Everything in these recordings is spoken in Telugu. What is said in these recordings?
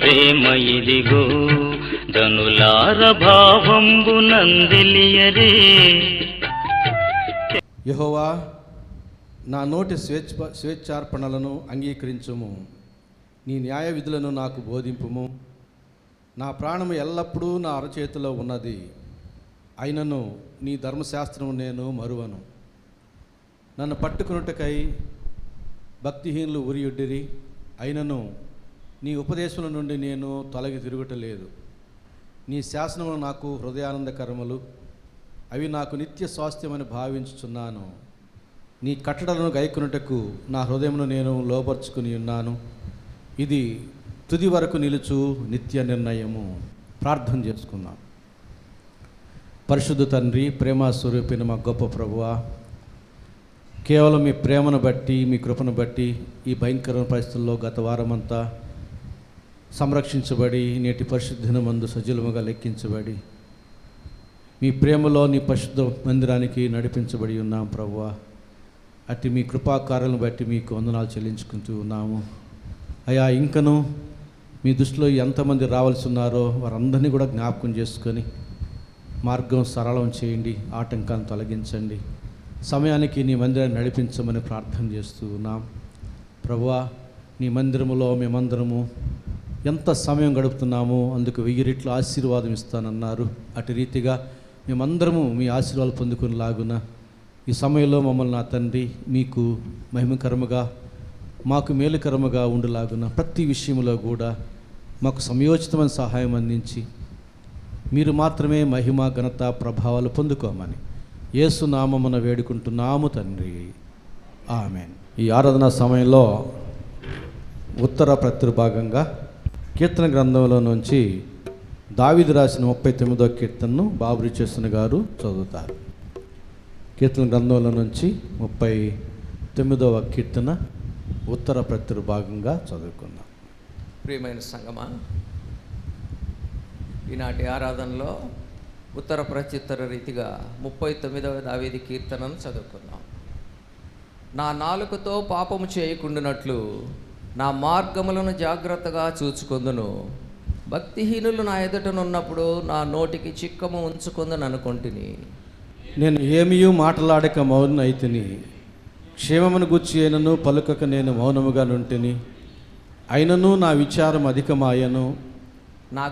ప్రేమ ఇదిగో ధనులార భావంబు నందిలియరే. యెహోవా, నా నోటి స్వేచ్ఛార్పణలను అంగీకరించుము. నీ న్యాయ విధులను నాకు బోధింపుము. నా ప్రాణము ఎల్లప్పుడూ నా అరచేతిలో ఉన్నది. అయినను నీ ధర్మశాస్త్రము నేను మరువను. నన్ను పట్టుకున్నట్టుకై భక్తిహీనులు ఉరియొడ్డిరి. అయినను నీ ఉపదేశముల నుండి నేను తొలగి తిరుగుటలేదు. నీ శాసనములు నాకు హృదయానందకరములు. అవి నాకు నిత్య స్వాస్థ్యమని భావించుచున్నాను. నీ కట్టడలను గైకొనుటకు నా హృదయమును నేను లోపరుచుకుని ఉన్నాను. ఇది తుది వరకు నిలుచు నిత్య నిర్ణయము. ప్రార్థన చేసుకుందాం. పరిశుద్ధ తండ్రి, ప్రేమ స్వరూపిన మా గొప్ప ప్రభువా, కేవలం మీ ప్రేమను బట్టి, మీ కృపను బట్టి ఈ భయంకరమైన పరిస్థితుల్లో గత వారమంతా సంరక్షించబడి నేటి పరిశుద్ధమందు సజీవముగా లెక్కించబడి మీ ప్రేమలో నీ పరిశుద్ధ మందిరానికి నడిపించబడి ఉన్నాం ప్రభువా. అట్టి మీ కృపాకారాలను బట్టి మీకు వందనాలు చెల్లించుకుంటూ ఉన్నాము. అయా, ఇంకను మీ దృష్టిలో ఎంతమంది రావాల్సి ఉన్నారో వారందరినీ కూడా జ్ఞాపకం చేసుకొని మార్గం సరళం చేయండి, ఆటంకాన్ని తొలగించండి. సమయానికి నీ మందిరాన్ని నడిపించమని ప్రార్థన చేస్తూ ఉన్నాం ప్రభువా. నీ మందిరములో మేమందరము ఎంత సమయం గడుపుతున్నామో అందుకు 1000 రెట్లు ఆశీర్వాదం ఇస్తానన్నారు. అటు రీతిగా మేమందరము మీ ఆశీర్వాదాలు పొందుకునేలాగున ఈ సమయంలో మమ్మల్ని నా తండ్రి మీకు మహిమకరముగా, మాకు మేలుకరముగా ఉండేలాగున ప్రతి విషయంలో కూడా మాకు సమయోచితమైన సహాయం అందించి మీరు మాత్రమే మహిమ, ఘనత, ప్రభావాలు పొందుకోమని యేసు నామమున వేడుకుంటున్నాము తండ్రి, ఆమేన్. ఈ ఆరాధన సమయంలో ఉత్తర ప్రతిభాగంగా కీర్తన గ్రంథంలో నుంచి దావీదు రాసిన 39వ కీర్తనను బాబు చేసిన గారు చదువుతారు. కీర్తన గ్రంథంలో నుంచి 39వ కీర్తన ఉత్తర ప్రతిభాగంగా చదువుకుందాం. ప్రియమైన సంగమా, ఈనాటి ఆరాధనలో ఉత్తర ప్రత్యుత్తర రీతిగా 39వ దావీదు కీర్తనను చదువుకుందాం. నా నాలుకతో పాపము చేయకుండానట్లు నా మార్గములను జాగ్రత్తగా చూచుకొందును. భక్తిహీనులు నా ఎదుటనున్నప్పుడు నా నోటికి చిక్కము ఉంచుకుందని అనుకుంటుని. నేను ఏమీయూ మాట్లాడక మౌనం అయితిని. క్షేమమును గూర్చి అయినను పలుకక నేను మౌనముగా నుంటిని. అయినను నా విచారం అధికమాయను. నా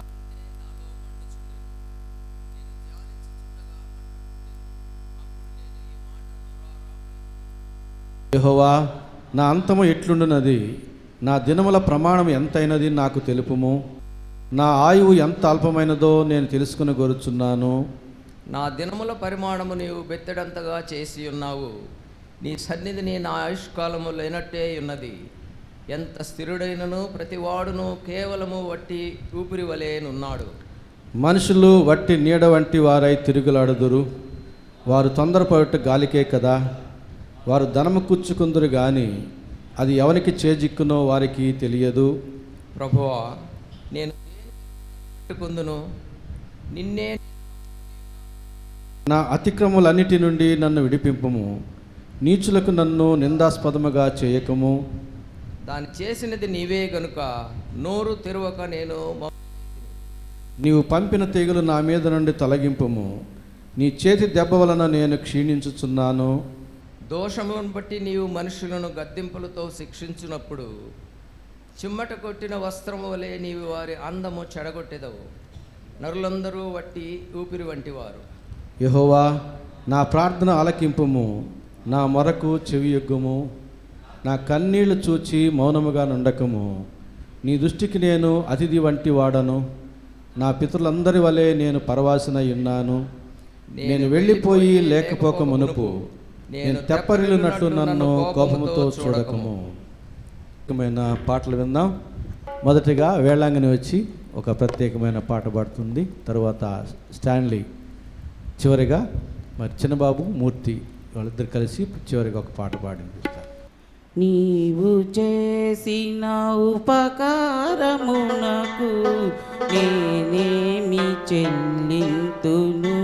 యెహోవా, నా అంతము ఎట్లుండునది? నా దినముల ప్రమాణం ఎంతైనది నాకు తెలుపుము. నా ఆయువు ఎంత అల్పమైనదో నేను తెలుసుకుని కోరుచున్నాను. నా దినముల పరిమాణము నీవు బెత్తడంతగా చేసి ఉన్నావు. నీ సన్నిధిని నా ఆయుష్కాలము లేనట్టే ఉన్నది. ఎంత స్థిరుడైనను ప్రతివాడును కేవలము వట్టి ఊపిరి వలెనున్నాడు. మనుషులు వట్టి నీడ వంటి వారై తిరుగులాడుదురు. వారు తొందరపడట గాలికే కదా. వారు ధనము కూర్చుకుందురు గాని అది ఎవరికి చేజిక్కునో వారికి తెలియదు. ప్రభువా, నేను పెట్టుకుందును, నిన్నే నా అతిక్రమములన్నిటి నుండి నన్ను విడిపింపుము. నీచులకు నన్ను నిందాస్పదముగా చేయకము. దాన్ని చేసినది నీవే గనుక నోరు తెరవక నేను నీవు పంపిన తీగలు నా మీద నుండి తొలగింపుము. నీ చేతి దెబ్బ వలన నేను క్షీణించుచున్నాను. దోషములను బట్టి నీవు మనుషులను గద్దింపులతో శిక్షించినప్పుడు చిమ్మట కొట్టిన వస్త్రము వలె నీవు వారి అందము చెడగొట్టెదవు. నరులందరూ వట్టి ఊపిరి వంటి వారు. యెహోవా, నా ప్రార్థన ఆలకింపుము. నా మొరకు చెవియొగ్గుము. నా కన్నీళ్లు చూచి మౌనముగా నుండకము. నీ దృష్టికి నేను అతిథి వంటి వాడను. నా పితరులందరి వలె నేను పరవాసినై ఉన్నాను. నేను వెళ్ళిపోయి లేకపోక మునుపు నేను తెప్పరిల్లినట్లు నన్ను కోపముతో చూడకము. ప్రత్యేకమైన పాటలు విందాం. మొదటిగా వేళాంగని వచ్చి ఒక ప్రత్యేకమైన పాట పాడుతుంది. తర్వాత స్టాన్లీ, చివరిగా మరి చిన్నబాబు, మూర్తి వాళ్ళిద్దరు కలిసి చివరిగా ఒక పాట పాడిస్తారు. నీవు చేసిన ఉపకారమునకు నేనేమి చెల్లింతును?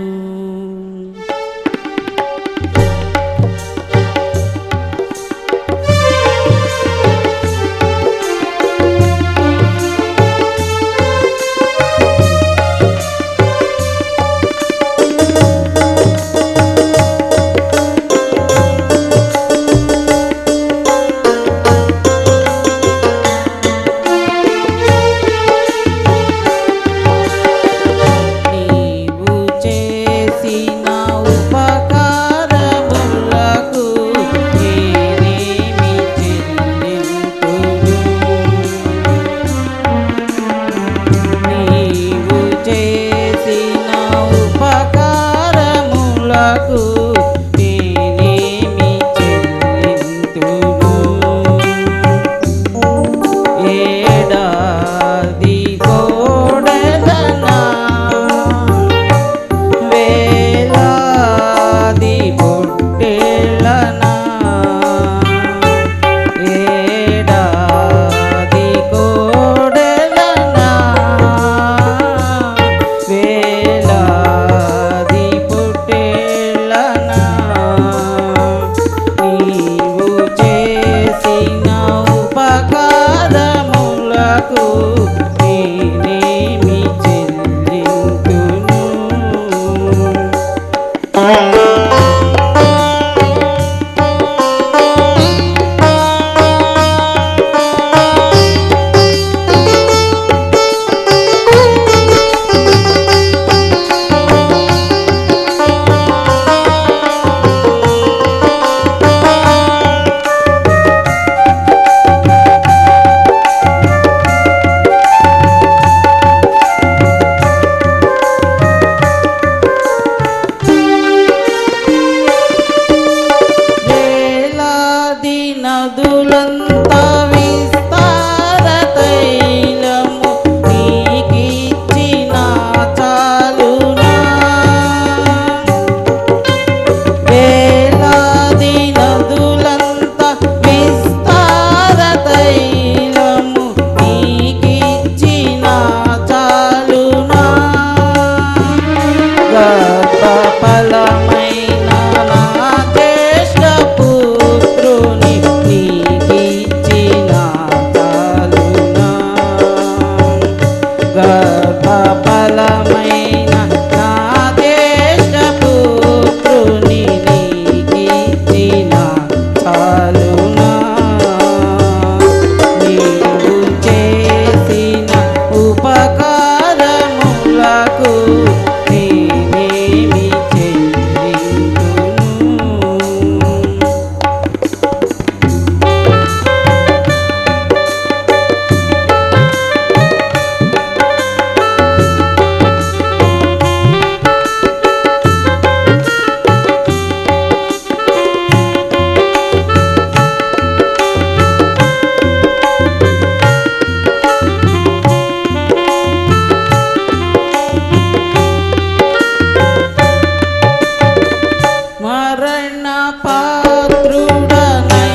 గర్భఫలమైన నా దేశపుత్రుని నీకిచ్చిన చాలునా. నీవు చేసిన ఉపకారములకు నేనేమి చెల్లింతును. మరణ పాత్రుడనై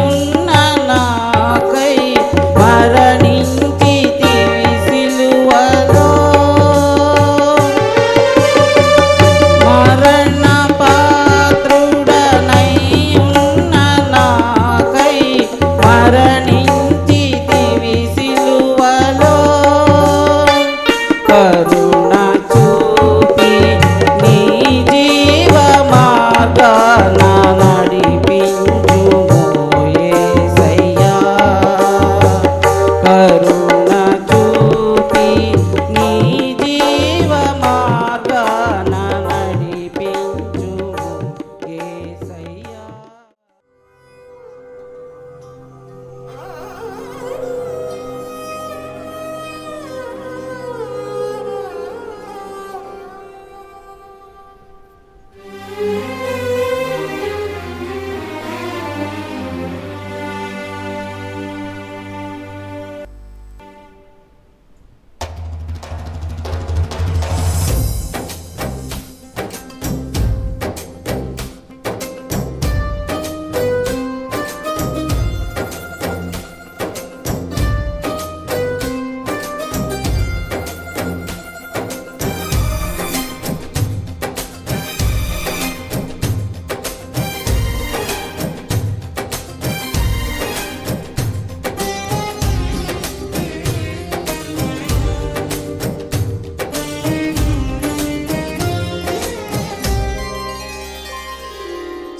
ఉన్న నాకై మరణించితివి సిలువలో. మరణ పాత్రుడనై ఉన్న నాకై మరణించితివి సిలువలో. కరుణ చూపి నీ జీవ మార్గాన నడిపించుము యేసయ్యా. కరుణ చూపి నీ జీవ మార్గాన నడిపించుము యేసయ్యా.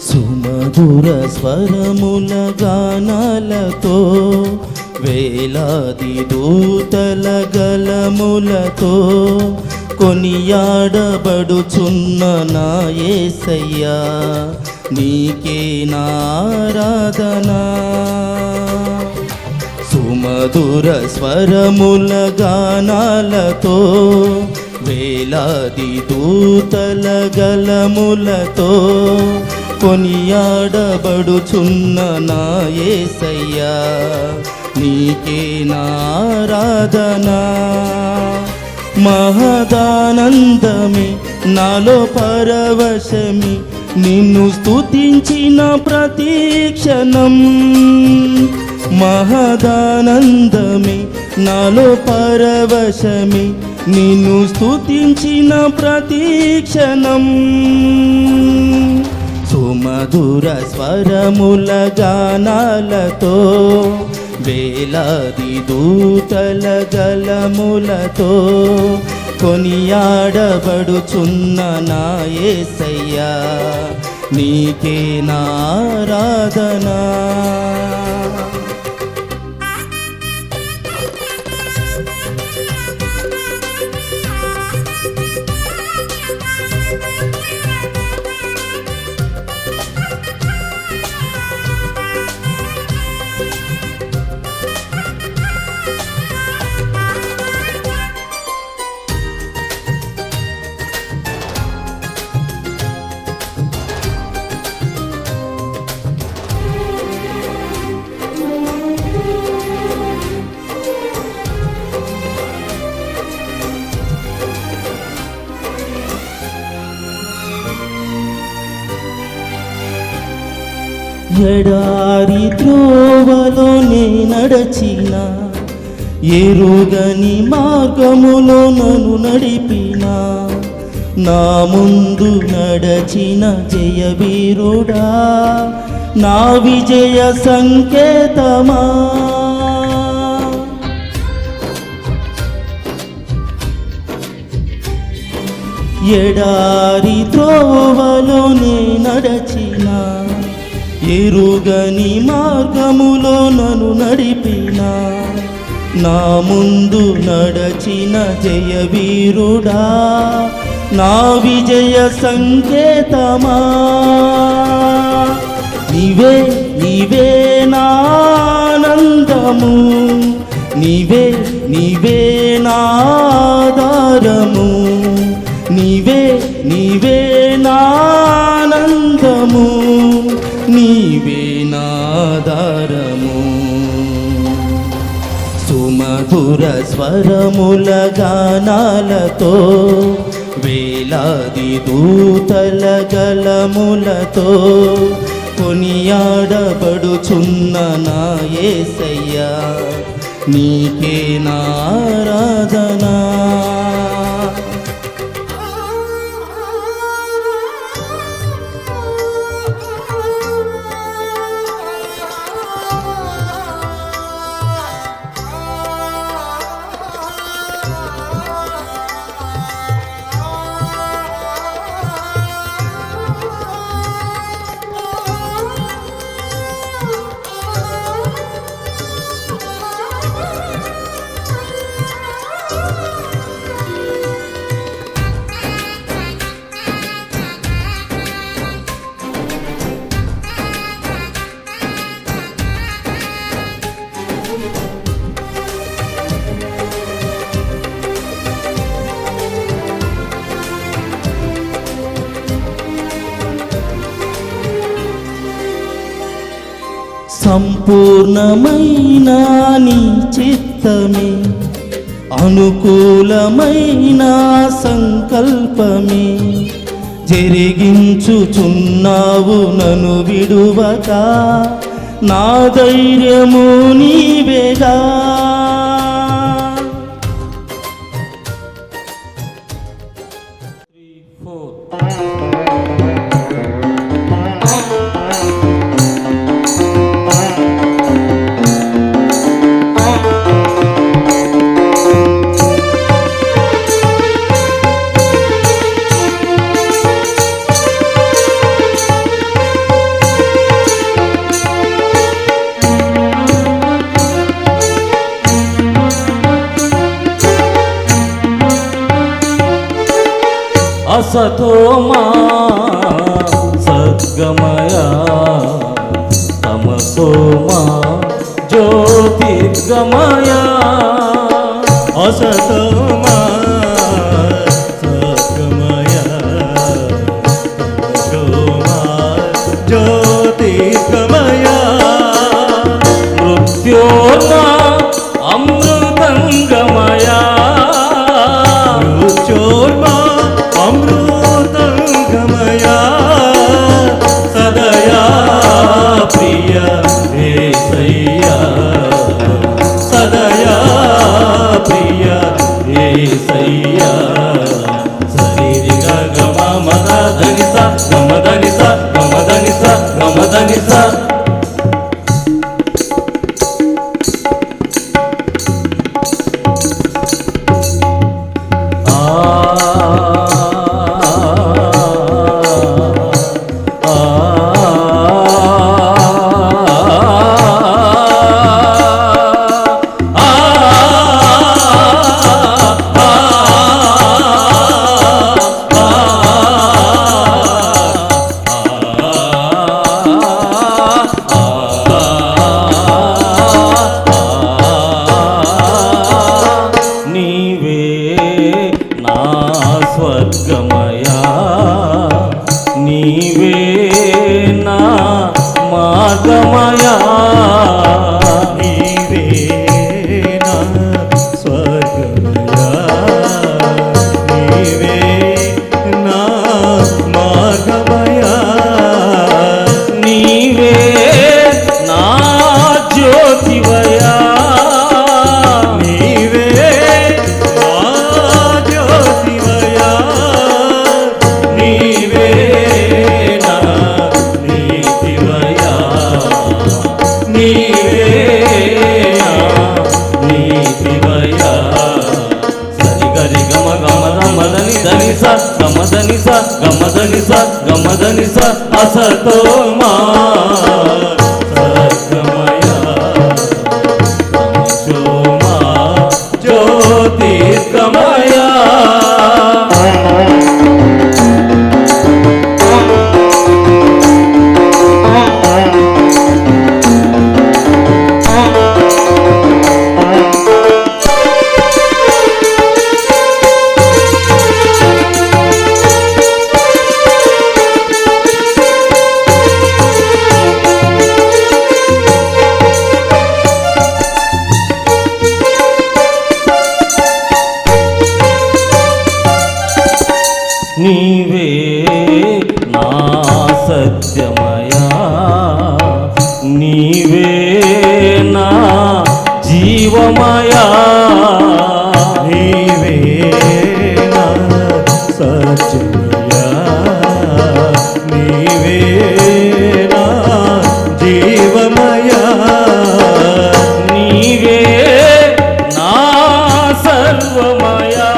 సుమధుర స్వరముల గానాలతో వేలాది దూతల గలములతో కొనియాడబడుచున్న నా యేసయ్యా, నీకే నా ఆరాధన. సుమధుర స్వరముల గానాలతో వేలాది దూతల గలములతో కొనియాడబడుచున్న నా యేసయ్యా, నీకే నా ఆరాధన. మహదానందమే నాలో పరవశమి నిన్ను స్తుతించిన ప్రతిక్షణం. మహదానందమే నాలో పరవశమి నిన్ను స్తుతించిన ప్రతిక్షణం. సుమధుర స్వరముల గానాలతో వేలాది దూతల గలములతో కొనియాడబడుచున్న నా యేసయ్యా, నీకే నా ఆరాధన. ఎడారి త్రోవలోనే నడచిన, ఎరుగని మార్గములో నన్ను నడిపిన, నా ముందు నడచిన జయవీరుడా, నా విజయ సంకేతమా. ఎడారి త్రోవలోనే నడచిన, ఎరుగని మార్గములో నన్ను నడిపిన, నా ముందు నడచిన జయవీరుడా, నా విజయ సంకేతమా. నీవే నీవే నా ఆనందము, నీవే నీవే నా ఆధారము, నీవే నీవే నా ఆనందము, నీవే నా ఆధారము. సుమధుర స్వరముల గానాలతో, వేలాది దూతల గలములతో కొనియాడబడుచున్న నా యేసయ్యా, నీకే నా ఆరాధన. సంపూర్ణమైన నీ చిత్తమే, అనుకూలమైన సంకల్పమే జరిగించుచున్నావు నన్ను విడువక, నా ధైర్యము నీవేగా. असतोमा सद्गमय, तमसोमा ज्योतिर्गमय, असतोमा सद्गमय, तमसोमा ज्योतिर्गमय, मृत्योर्मा अमृतंगमय, मृत्योर्मा अमृतंगमया, सदया प्रिय येसయ్యా, सदया प्रिय येसయ్యా. सरिरि गम मद धनि सा गम धनि सा गम धनि सा गम धनि सा. దని స గమ దని స గమ దని స గమ దని స అసతో మా సత్యమయ తమసోమా జ్యోతిర్గమయ నీవే నా సత్యమయా నీవే నా జీవమయా నీవే నా సత్యమయా నీవే నా జీవమయా నీవే నా సర్వమయా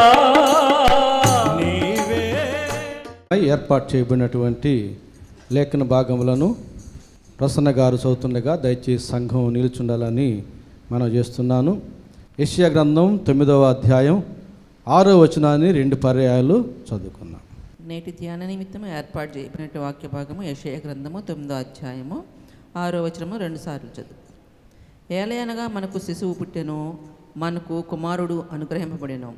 ఏర్పాటు చేయబడినటువంటి లేఖన భాగములను ప్రసన్న గారు చదువుతుండగా దయచేసి సంఘం నిలుచుండాలని మనం చేస్తున్నాను. యెషయా గ్రంథం 9వ అధ్యాయం 6వ వచనాన్ని 2 పర్యాయాలు చదువుకున్నాం. నేటి ధ్యాన నిమిత్తం ఏర్పాటు చేయబడిన వాక్య భాగము యెషయా గ్రంథము 9వ అధ్యాయము 6వ వచనము 2 సార్లు చదువు. ఏలయనగా మనకు శిశువు పుట్టెను, మనకు కుమారుడు అనుగ్రహింపబడెను,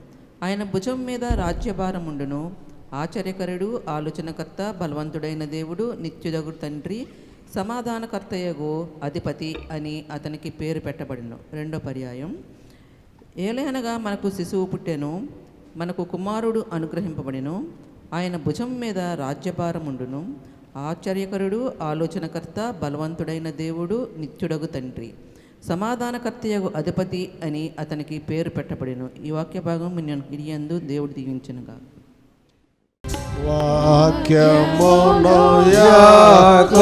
ఆయన భుజం మీద రాజ్యభారం ఉండును. ఆశ్చర్యకరుడు, ఆలోచనకర్త, బలవంతుడైన దేవుడు, నిత్యుడగు తండ్రి, సమాధానకర్తయగు అధిపతి అని అతనికి పేరు పెట్టబడిను. 2వ పర్యాయం. ఏలయనగా మనకు శిశువు పుట్టెను, మనకు కుమారుడు అనుగ్రహింపబడెను, ఆయన భుజం మీద రాజ్యభారం ఉండును. ఆశ్చర్యకరుడు, ఆలోచనకర్త, బలవంతుడైన దేవుడు, నిత్యుడగు తండ్రి, సమాధానకర్తయగు అధిపతి అని అతనికి పేరు పెట్టబడెను. ఈ వాక్య భాగం యందు దేవుడు దీవించునుగా. వాక్యమును యాకోబుకు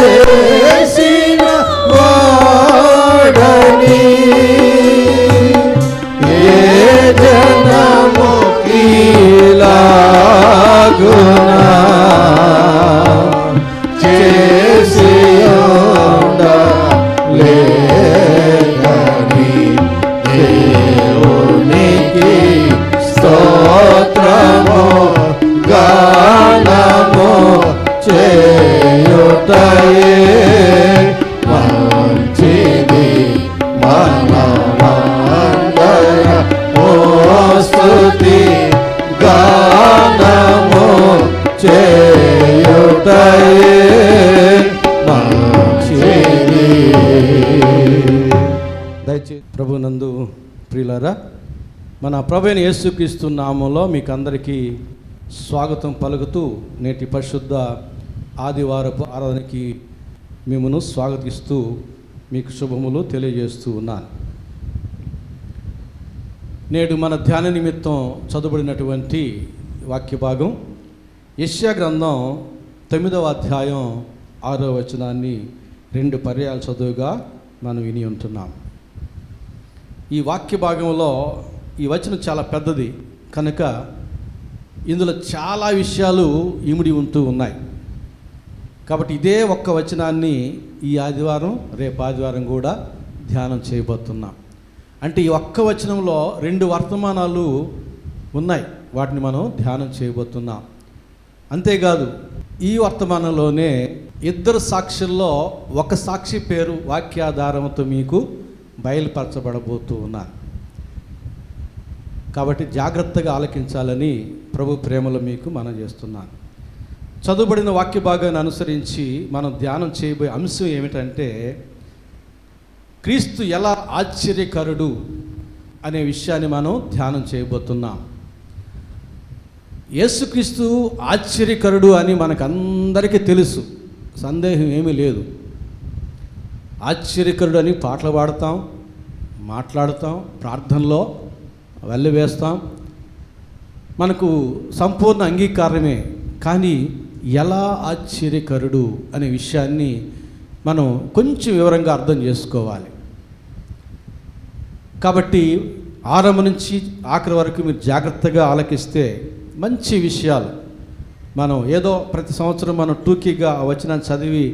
తెలియజేసిన వాడని ఏ జనము కీలాగునా చేసి ఉండలే స్తోత్రము గానము చేయుటయే మంచిది మనమందర ఓ స్తుతి గానము చేయుటయే మంచిది. దయచేసి ప్రభునందు ప్రియులారా, మన ప్రభువైన యేసుక్రీస్తు నామములో మీకు అందరికీ స్వాగతం పలుకుతూ నేటి పరిశుద్ధ ఆదివారపు ఆరాధనకి మిమ్మను స్వాగతిస్తూ మీకు శుభములు తెలియజేస్తూ ఉన్నాను. నేడు మన ధ్యాన నిమిత్తం చదువుబడినటువంటి వాక్య భాగం యెషయా గ్రంథం 9వ అధ్యాయం 6వ వచనాన్ని 2 పర్యాయాలు చదువుగా మనం విని ఉంటున్నాం. ఈ వాక్య భాగంలో ఈ వచనం చాలా పెద్దది కనుక ఇందులో చాలా విషయాలు ఇమిడి ఉంటూ ఉన్నాయి. కాబట్టి ఇదే ఒక్క వచనాన్ని ఈ ఆదివారం రేపు ఆదివారం కూడా ధ్యానం చేయబోతున్నాం. అంటే ఈ ఒక్క వచనంలో 2 వర్తమానాలు ఉన్నాయి, వాటిని మనం ధ్యానం చేయబోతున్నాం. అంతేకాదు ఈ వర్తమానంలోనే 2 సాక్షుల్లో ఒక సాక్షి పేరు వాక్యాధారంతో మీకు బయలుపరచబడబోతూ ఉన్నారు. కాబట్టి జాగ్రత్తగా ఆలకించాలని ప్రభు ప్రేమలో మీకు మనం చేస్తున్నాను. చదువుబడిన వాక్య భాగాన్ని అనుసరించి మనం ధ్యానం చేయబోయే అంశం ఏమిటంటే క్రీస్తు ఎలా ఆశ్చర్యకరుడు అనే విషయాన్ని మనం ధ్యానం చేయబోతున్నాం. యేసుక్రీస్తు ఆశ్చర్యకరుడు అని మనకందరికీ తెలుసు, సందేహం ఏమీ లేదు. ఆశ్చర్యకరుడు అని పాటలు పాడతాం, మాట్లాడతాం, ప్రార్థనలో వెళ్ళివేస్తాం, మనకు సంపూర్ణ అంగీకారమే. కానీ ఎలా ఆశ్చర్యకరుడు అనే విషయాన్ని మనం కొంచెం వివరంగా అర్థం చేసుకోవాలి. కాబట్టి ఆరంభం నుంచి ఆఖరి వరకు మీరు జాగ్రత్తగా ఆలకిస్తే మంచి విషయాలు. మనం ఏదో ప్రతి సంవత్సరం మనం టూకీగా ఆ వచనాన్ని చదివి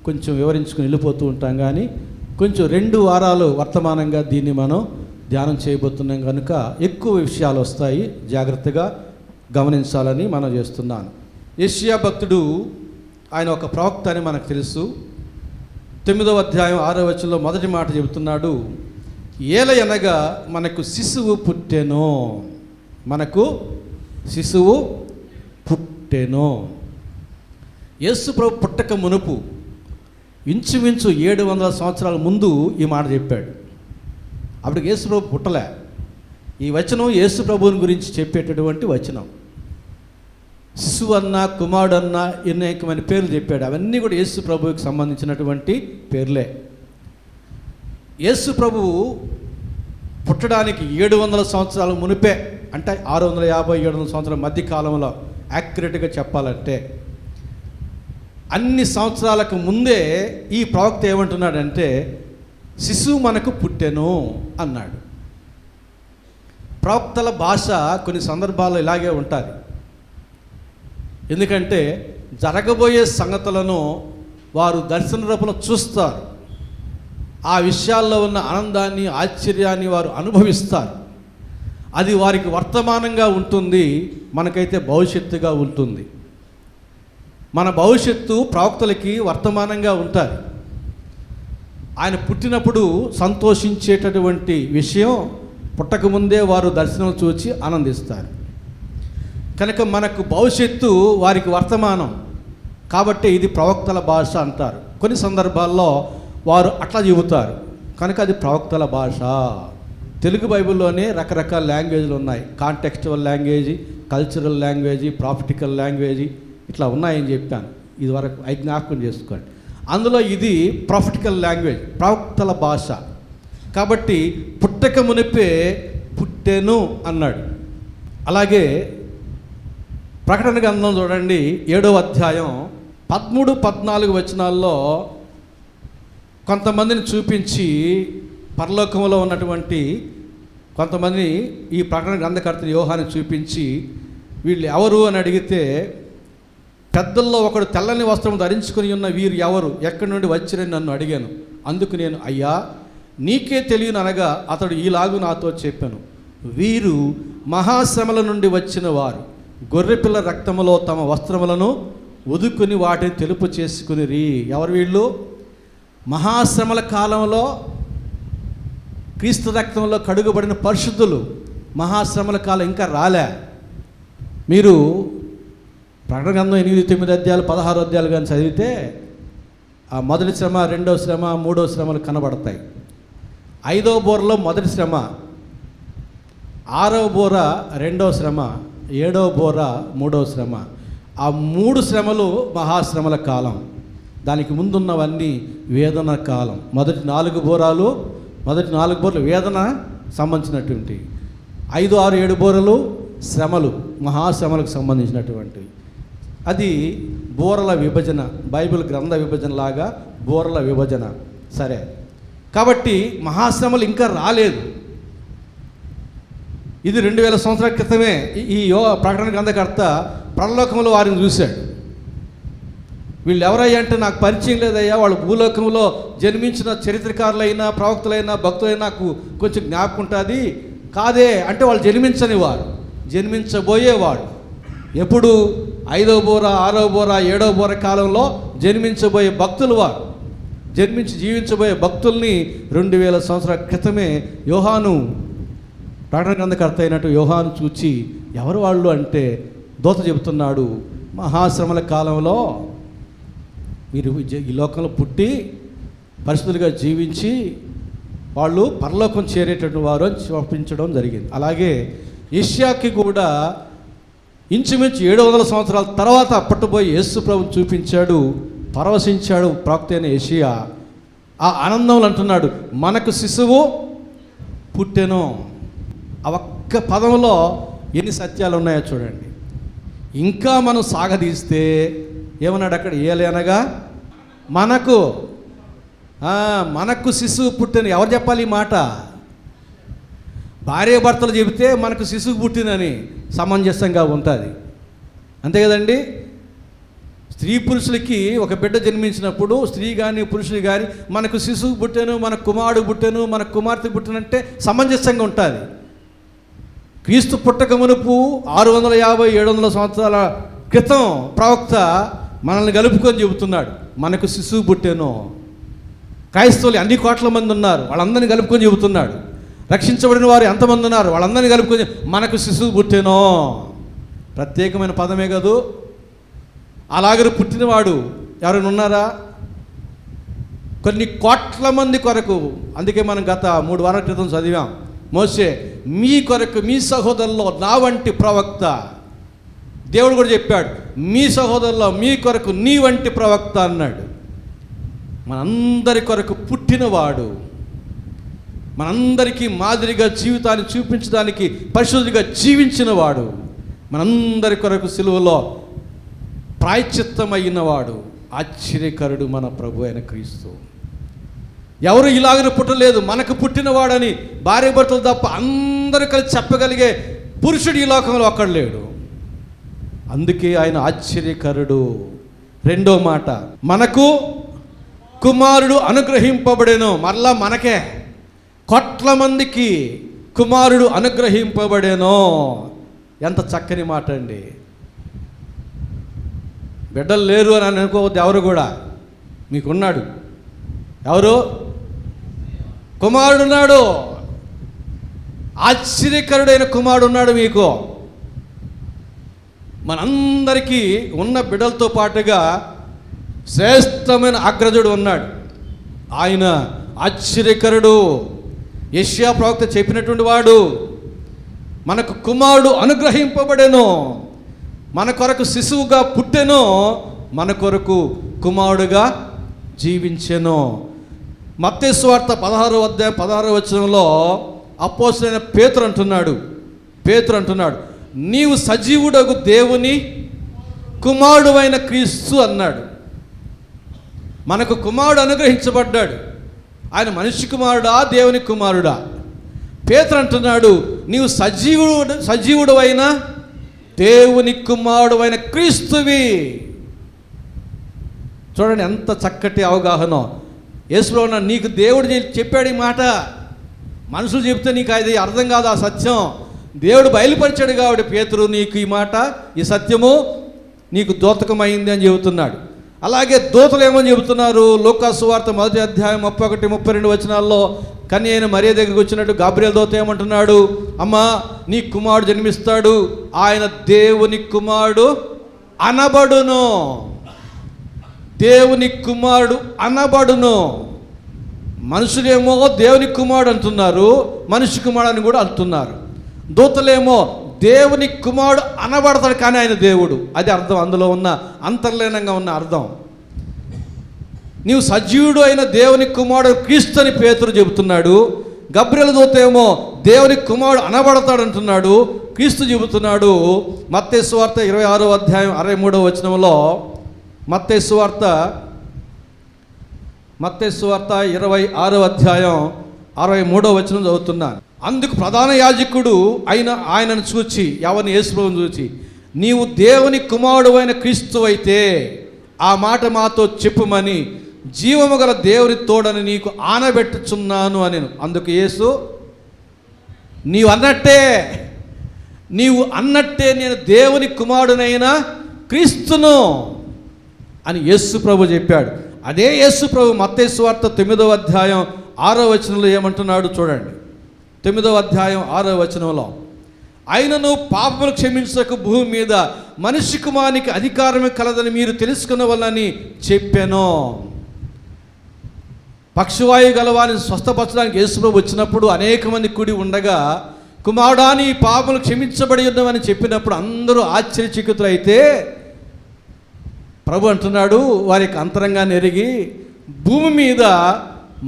కొంచెం వివరించుకుని వెళ్ళిపోతూ ఉంటాం, కానీ కొంచెం 2 వారాలు వర్తమానంగా దీన్ని మనం ధ్యానం చేయబోతున్నాం కనుక ఎక్కువ విషయాలు వస్తాయి. జాగ్రత్తగా గమనించాలని మనం చేస్తున్నాను. యెషయా భక్తుడు ఆయన ఒక ప్రవక్త అని మనకు తెలుసు. 9వ అధ్యాయం 6వ వచనంలో మొదటి మాట చెబుతున్నాడు, ఏలయనగా మనకు శిశువు పుట్టెను, మనకు శిశువు పుట్టెను. యేసు ప్రభు పుట్టక మునుపు ఇంచుమించు 700 సంవత్సరాల ముందు ఈ మాట చెప్పాడు. అప్పటికి యేసు ప్రభు పుట్టలే. ఈ వచనం యేసు ప్రభువుని గురించి చెప్పేటటువంటి వచనం. శిశువు అన్న, కుమారుడు అన్న, అనేకమైన పేర్లు చెప్పాడు. అవన్నీ కూడా యేసు ప్రభువుకి సంబంధించినటువంటి పేర్లే. యేసు ప్రభువు పుట్టడానికి 700 సంవత్సరాల మునిపే, అంటే 650-700 సంవత్సరాల మధ్య కాలంలో యాక్యురేట్గా చెప్పాలంటే, అన్ని సంవత్సరాలకు ముందే ఈ ప్రవక్త ఏమంటున్నాడంటే శిశువు మనకు పుట్టెను అన్నాడు. ప్రవక్తల భాష కొన్ని సందర్భాల్లో ఇలాగే ఉంటుంది. ఎందుకంటే జరగబోయే సంగతులను వారు దర్శన రూపంలో చూస్తారు. ఆ విషయాల్లో ఉన్న ఆనందాన్ని, ఆశ్చర్యాన్ని వారు అనుభవిస్తారు. అది వారికి వర్తమానంగా ఉంటుంది, మనకైతే భవిష్యత్తుగా ఉంటుంది. మన భవిష్యత్తు ప్రవక్తలకి వర్తమానంగా ఉంటుంది. ఆయన పుట్టినప్పుడు సంతోషించేటటువంటి విషయం పుట్టకముందే వారు దర్శనం చూచి ఆనందిస్తారు. కనుక మనకు భవిష్యత్తు వారికి వర్తమానం కాబట్టి ఇది ప్రవక్తల భాష అంటారు. కొన్ని సందర్భాల్లో వారు అట్లా చెబుతారు కనుక అది ప్రవక్తల భాష. తెలుగు బైబిల్లోనే రకరకాల లాంగ్వేజ్లు ఉన్నాయి. Contextual language, cultural language, prophetical language, ఇట్లా ఉన్నాయని చెప్పాను. ఇది వరకు జ్ఞాపకం చేసుకోండి. అందులో ఇది ప్రాఫిటికల్ లాంగ్వేజ్, ప్రవక్తల భాష. కాబట్టి పుట్టక మునిపే పుట్టెను అన్నాడు. అలాగే ప్రకటన గ్రంథం చూడండి 7వ అధ్యాయం 13-14 వచనాల్లో కొంతమందిని చూపించి పరలోకంలో ఉన్నటువంటి కొంతమంది ఈ ప్రకటన గ్రంథకర్త యోహాన్ని చూపించి వీళ్ళు ఎవరు అని అడిగితే, పెద్దల్లో ఒకడు తెల్లని వస్త్రం ధరించుకుని ఉన్న వీరు ఎవరు, ఎక్కడి నుండి వచ్చిరని నన్ను అడిగాను. అందుకు నేను, అయ్యా నీకే తెలియను అనగా అతడు ఈలాగు నాతో చెప్పాను, వీరు మహాశ్రమల నుండి వచ్చిన వారు, గొర్రెపిల్ల రక్తములో తమ వస్త్రములను ఉదుకుని వాటిని తెలుపు చేసుకుని. ఎవరు వీళ్ళు? మహాశ్రమల కాలంలో క్రీస్తు రక్తంలో కడుగుబడిన పరిశుద్ధులు. మహాశ్రమల కాలం ఇంకా రాలే. మీరు ప్రకటన గ్రంథం 8-9 అధ్యాయాలు 16 అధ్యాయాలు కానీ చదివితే ఆ మొదటి శ్రమ, 2వ శ్రమ, 3వ శ్రమలు కనబడతాయి. 5వ బోరలో మొదటి శ్రమ, 6వ బోర 2వ శ్రమ, 7వ బోర 3వ శ్రమ. ఆ 3 శ్రమలు మహాశ్రమల కాలం. దానికి ముందున్నవన్నీ వేదన కాలం. మొదటి 4 బోరాలు వేదన సంబంధించినటువంటి, 5, 6, 7 బోరలు శ్రమలు, మహాశ్రమలకు సంబంధించినటువంటివి. అది బోరల విభజన, బైబిల్ గ్రంథ విభజన లాగా బోరల విభజన. సరే, కాబట్టి మహాశ్రమలు ఇంకా రాలేదు. ఇది 2000 సంవత్సరాల క్రితమే ఈ ప్రకటన గ్రంథకర్త పరలోకంలో వారిని చూశాడు. వీళ్ళు ఎవరయ్యా అంటే నాకు పరిచయం లేదయ్యా, వాళ్ళు భూలోకంలో జన్మించిన చరిత్రకారులైనా, ప్రవక్తలైనా, భక్తులైనా నాకు కొంచెం జ్ఞాపకం ఉంటుంది. కాదే అంటే వాళ్ళు జన్మించని వారు, జన్మించబోయేవాడు. ఎప్పుడు 5వ బోర, 6వ బోర, 7వ బోర కాలంలో జన్మించబోయే భక్తులు వారు. జన్మించి జీవించబోయే భక్తుల్ని 2000 సంవత్సరాల క్రితమే యోహాను, ప్రకటన గ్రంథకర్త అయినట్టు యోహాను చూచి ఎవరు వాళ్ళు అంటే దూత చెబుతున్నాడు, మహాశ్రమల కాలంలో మీరు ఈ లోకంలో పుట్టి పరిశుద్ధులుగా జీవించి వాళ్ళు పరలోకం చేరేటటువంటి వారు అని చూపించడం జరిగింది. అలాగే యెషయాకి కూడా ఇంచుమించు 700 సంవత్సరాల తర్వాత పుట్టబోయి యేసు ప్రభువుని చూపించాడు, పరవశించాడు ప్రవక్త అయిన యెషయా. ఆ ఆనందంలో అంటున్నాడు, మనకు శిశువు పుట్టెను. ఆ ఒక్క పదంలో ఎన్ని సత్యాలు ఉన్నాయో చూడండి. ఇంకా మనం సాగదీస్తే ఏమన్నాడు అక్కడ, ఏలనగా మనకు శిశువు పుట్టెను. ఎవరు చెప్పాలి ఈ మాట? భార్య భర్తలు చెబితే మనకు శిశువు పుట్టిందని సమంజసంగా ఉంటుంది. అంతే కదండి. స్త్రీ పురుషులకి ఒక బిడ్డ జన్మించినప్పుడు స్త్రీ కానీ పురుషులు కానీ మనకు శిశువు పుట్టాను, మన కుమారుడు పుట్టాను, మన కుమార్తె పుట్టినంటే సమంజసంగా ఉంటుంది. క్రీస్తు పుట్టక మునుపు 650-700 సంవత్సరాల క్రితం ప్రవక్త మనల్ని కలుపుకొని చెబుతున్నాడు, మనకు శిశువు పుట్టాను. క్రైస్తవులు అన్ని కోట్ల మంది ఉన్నారు, వాళ్ళందరినీ కలుపుకొని చెబుతున్నాడు. రక్షించబడిన వారు ఎంతమంది ఉన్నారు, వాళ్ళందరినీ కలుపుకొని మనకు శిశువు పుట్టాను. ప్రత్యేకమైన పదమే కాదు. అలాగ పుట్టినవాడు ఎవరైనా ఉన్నారా? కొన్ని కోట్ల మంది కొరకు. అందుకే మనం గత 3 వారాల క్రితం చదివాం, మోషే మీ కొరకు మీ సహోదరుల్లో నా వంటి ప్రవక్త. దేవుడు కూడా చెప్పాడు, మీ సహోదరుల్లో మీ కొరకు నీ వంటి ప్రవక్త అన్నాడు. మనందరి కొరకు పుట్టినవాడు, మనందరికీ మాదిరిగా జీవితాన్ని చూపించడానికి పరిశుద్ధిగా జీవించినవాడు, మనందరి కొరకు సిలువలో ప్రాయశ్చిత్తమైనవాడు, ఆశ్చర్యకరుడు మన ప్రభు అయిన క్రీస్తు. ఎవరు ఇలాగనే పుట్టలేదు, మనకు పుట్టినవాడని భార్య భర్తలు తప్ప అందరూ కలిసి చెప్పగలిగే పురుషుడు ఈ లోకంలో ఒక్కడు లేడు. అందుకే ఆయన ఆశ్చర్యకరుడు. రెండో మాట, మనకు కుమారుడు అనుగ్రహింపబడెను. మరలా మనకే కోట్ల మందికి కుమారుడు అనుగ్రహింపబడెను. ఎంత చక్కని మాట అండి. బిడ్డలు లేరు అని అనుకోవద్దు ఎవరు కూడా. మీకున్నాడు. ఎవరు? కుమారుడు ఉన్నాడు. ఆశ్చర్యకరుడైన కుమారుడు ఉన్నాడు మీకు. మనందరికీ ఉన్న బిడ్డలతో పాటుగా శ్రేష్టమైన అగ్రజుడు ఉన్నాడు. ఆయన ఆశ్చర్యకరుడు. యెషయా ప్రవక్త చెప్పినటువంటి వాడు, మనకు కుమారుడు అనుగ్రహింపబడెను, మన కొరకు శిశువుగా పుట్టెను, మన కొరకు కుమారుడుగా జీవించెను. మత్తయి సువార్త 16వ అధ్యాయం 16వ వచనంలో అపోస్తలుడైన పేతురు అంటున్నాడు, నీవు సజీవుడగు దేవుని కుమారుడు అయిన క్రీస్తు అన్నాడు. మనకు కుమారుడు అనుగ్రహించబడ్డాడు. ఆయన మనిషి కుమారుడా, దేవుని కుమారుడా? పేతురు అంటున్నాడు, నీవు సజీవుడు అయిన దేవుని కుమారుడు అయిన క్రీస్తువి. చూడండి ఎంత చక్కటి అవగాహన. యేసులో ఉన్న నీకు దేవుడు చెప్పాడు ఈ మాట. మనుషులు చెప్తే నీకు అది అర్థం కాదు ఆ సత్యం. దేవుడు బయలుపరిచాడు కాబట్టి పేతురు నీకు ఈ మాట, ఈ సత్యము నీకు దూతకమైంది అని చెబుతున్నాడు. అలాగే దూతలు ఏమని చెబుతున్నారు? లూకా సువార్త 1వ అధ్యాయం 31-32 వచనాల్లో కన్య అయిన మరియ దగ్గరికి వచ్చినట్టు గాబ్రియల్ దూత ఏమంటున్నాడు? అమ్మా, నీ కుమారుడు జన్మిస్తాడు, ఆయన దేవుని కుమారుడు అనబడును. దేవుని కుమారుడు అనబడును. మనుషులేమో దేవుని కుమారుడు అంటున్నారు, మనిషి కుమారుడు అని కూడా అంటున్నారు. దూతలేమో దేవుని కుమారుడు అనబడతాడు, కానీ ఆయన దేవుడు. అది అర్థం, అందులో ఉన్న అంతర్లీనంగా ఉన్న అర్థం. నీవు సజీవుడు అయిన దేవుని కుమారుడు క్రీస్తు అని పేతురు చెబుతున్నాడు. గబ్రియల్ దూత ఏమో దేవుని కుమారుడు అనబడతాడు అంటున్నాడు. క్రీస్తు చెబుతున్నాడు. మత్తయి సువార్త 26వ అధ్యాయం 63వ వచనంలో, మత్తయి సువార్త 26వ అధ్యాయం 63వ వచనం చదువుతున్నాను. అందుకు ప్రధాన యాజకుడు ఆయనను చూచి, ఎవరిని? యేసుప్రభువును చూచి, నీవు దేవుని కుమారుడు అయిన క్రీస్తు అయితే ఆ మాట మాతో చెప్పుమని జీవము గల దేవుని తోడని నీకు ఆనబెట్టుచున్నాను అని. అందుకు యేసు, నీవు అన్నట్టే నేను దేవుని కుమారుడునైన క్రీస్తును అని యేసు ప్రభు చెప్పాడు. అదే యేసు ప్రభు మత్తయి సువార్త 9వ అధ్యాయం 6వ వచనంలో ఏమంటున్నాడు చూడండి. 9వ అధ్యాయం 6వ వచనంలో, ఆయనను పాపములు క్షమించకు భూమి మీద మనిషి కుమారునికి అధికారమే కలదని మీరు తెలుసుకున్నవలని చెప్పాను. పక్షవాయు గలవారిని స్వస్థపరచడానికి యేసుప్రభు వచ్చినప్పుడు అనేక మంది కూడి ఉండగా, కుమారుడా నీ పాపములు క్షమించబడి ఉన్నామని చెప్పినప్పుడు అందరూ ఆశ్చర్యచకితులైతే ప్రభు అంటున్నాడు, వారికి అంతరంగాన్ని ఎరిగి భూమి మీద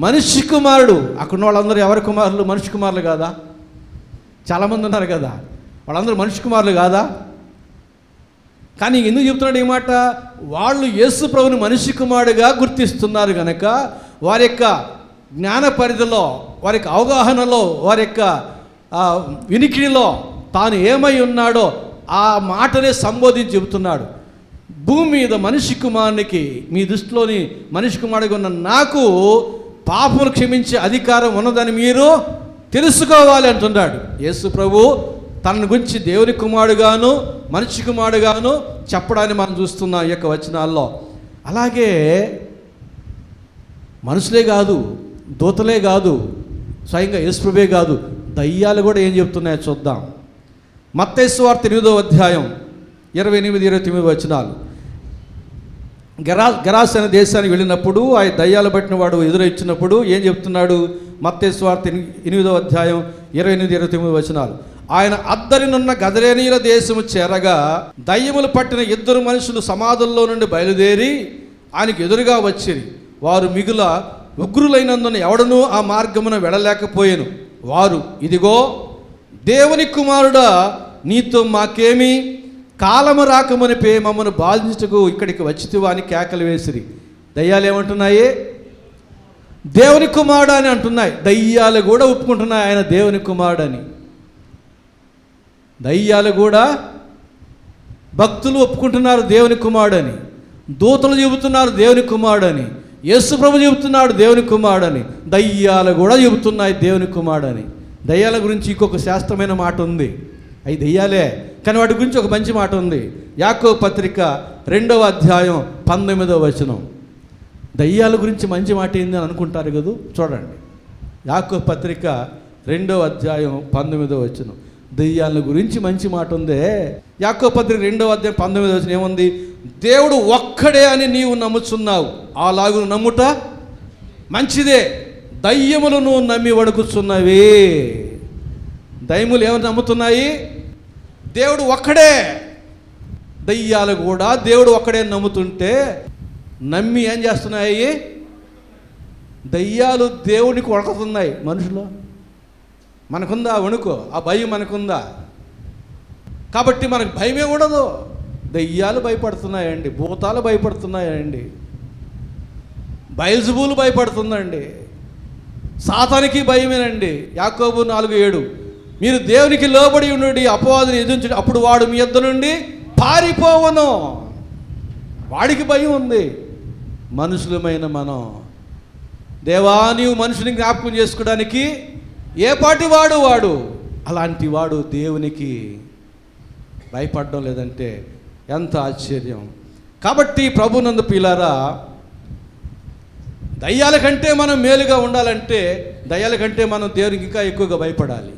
మనిషి కుమారుడు, అక్కడ వాళ్ళందరూ ఎవరి కుమారులు? మనిషి కుమారులు కాదా? చాలామంది ఉన్నారు కదా, వాళ్ళందరూ మనిషి కుమారులు కాదా? కానీ ఎందుకు చెప్తున్నాడు ఈ మాట? వాళ్ళు యేసు ప్రభుని మనిషి కుమారుడుగా గుర్తిస్తున్నారు కనుక వారి యొక్క జ్ఞాన పరిధిలో, వారి యొక్క అవగాహనలో, వారి యొక్క వినికిడిలో తాను ఏమై ఉన్నాడో ఆ మాటనే సంబోధించి చెబుతున్నాడు. భూమి మీద మనిషి కుమారునికి, మీ దృష్టిలోని మనిషి కుమారుడిగా ఉన్న నాకు పాపములు క్షమించే అధికారం ఉన్నదని మీరు తెలుసుకోవాలి అంటున్నాడు. యేసు ప్రభు తన గురించి దేవుని కుమారుడుగాను మనిషి కుమారుడుగాను చెప్పడాన్ని మనం చూస్తున్నాం ఈ యొక్క వచనాల్లో. అలాగే మనుషులే కాదు, దూతలే కాదు, స్వయంగా యేసు ప్రభువే కాదు, దయ్యాలు కూడా ఏం చెప్తున్నాయో చూద్దాం. మత్తయి సువార్త 8వ అధ్యాయం 28-29 వచనాలు. గెరాస్ అనే దేశానికి వెళ్ళినప్పుడు ఆ దయ్యాలు పట్టిన వాడు ఎదురొచ్చినప్పుడు ఏం చెప్తున్నాడు? మత్తయి సువార్త 8వ అధ్యాయం 28-29 వచనాలు. ఆయన అద్దరినున్న గదరేనీయుల దేశము చేరగా దయ్యములు పట్టిన 2 మనుషులు సమాధుల్లో నుండి బయలుదేరి ఆయనకు ఎదురుగా వచ్చిరి. వారు మిగుల ఉగ్రులైనందున ఎవడనూ ఆ మార్గమున వెళ్ళలేకపోయాను. వారు, ఇదిగో దేవుని కుమారుడా, నీతో మాకేమి, కాలము రాకమునిపే మమ్మను బాధించుటకు ఇక్కడికి వచ్చితివా అని కేకలు వేసిరి. దయ్యాలు ఏమంటున్నాయి? దేవుని కుమారుడు అని అంటున్నాయి. దయ్యాలు కూడా ఒప్పుకుంటున్నాయి ఆయన దేవుని కుమారుడని. దయ్యాలు కూడా, భక్తులు ఒప్పుకుంటున్నారు దేవుని కుమారుడని, దూతలు చెబుతున్నారు దేవుని కుమారుడని, యేసు ప్రభు చెబుతున్నాడు దేవుని కుమారుడని, దయ్యాలు కూడా చెబుతున్నాయి దేవుని కుమారుడని. దయ్యాల గురించి ఇంకొక శాస్త్రమైన మాట ఉంది. అవి దయ్యాలే, కానీ వాటి గురించి ఒక మంచి మాట ఉంది. యాకోబు పత్రిక 2వ అధ్యాయం 19వ వచనం. దయ్యాల గురించి మంచి మాట ఏంది అని అనుకుంటారు కదా, చూడండి. యాకోబు పత్రిక 2వ అధ్యాయం 19వ వచనం. దయ్యాల గురించి మంచి మాట ఉందే. యాకోబు పత్రిక 2వ అధ్యాయం 19వ వచనం ఏముంది? దేవుడు ఒక్కడే అని నీవు నమ్ముచున్నావు, అలాగు నమ్ముట మంచిదే. దయ్యములను నమ్మి వణుకుచున్నవి. దయ్యములు ఏమని నమ్ముతున్నాయి? దేవుడు ఒక్కడే. దయ్యాలు కూడా దేవుడు ఒక్కడే నమ్ముతుంటే నమ్మి ఏం చేస్తున్నాయి? దయ్యాలు దేవునికి వణుకుతున్నాయి. మనుషులు మనకుందా వణుకు? ఆ భయం మనకుందా? కాబట్టి మనకు భయమే ఉండదు. దయ్యాలు భయపడుతున్నాయండి, భూతాలు భయపడుతున్నాయండి, బయల్జెబూలు భయపడుతుందండి, సాతానికి భయమేనండి. యాకోబు 4:7 మీరు దేవునికి లోబడి ఉండి అపవాదిని ఎదురించండి, అప్పుడు వాడు మీ యొద్ద నుండి పారిపోవను. వాడికి భయం ఉంది. మనుషులమైన మనం, దేవా నీవు మనుషుని జ్ఞాపకం చేసుకోవడానికి ఏ పాటి వాడు అలాంటి వాడు దేవునికి భయపడడం లేదంటే ఎంత ఆశ్చర్యం. కాబట్టి ప్రభునందు ప్రియులారా, దయ్యాల కంటే మనం మేలుగా ఉండాలంటే దయ్యాల కంటే మనం దేవునికి ఇంకా ఎక్కువగా భయపడాలి.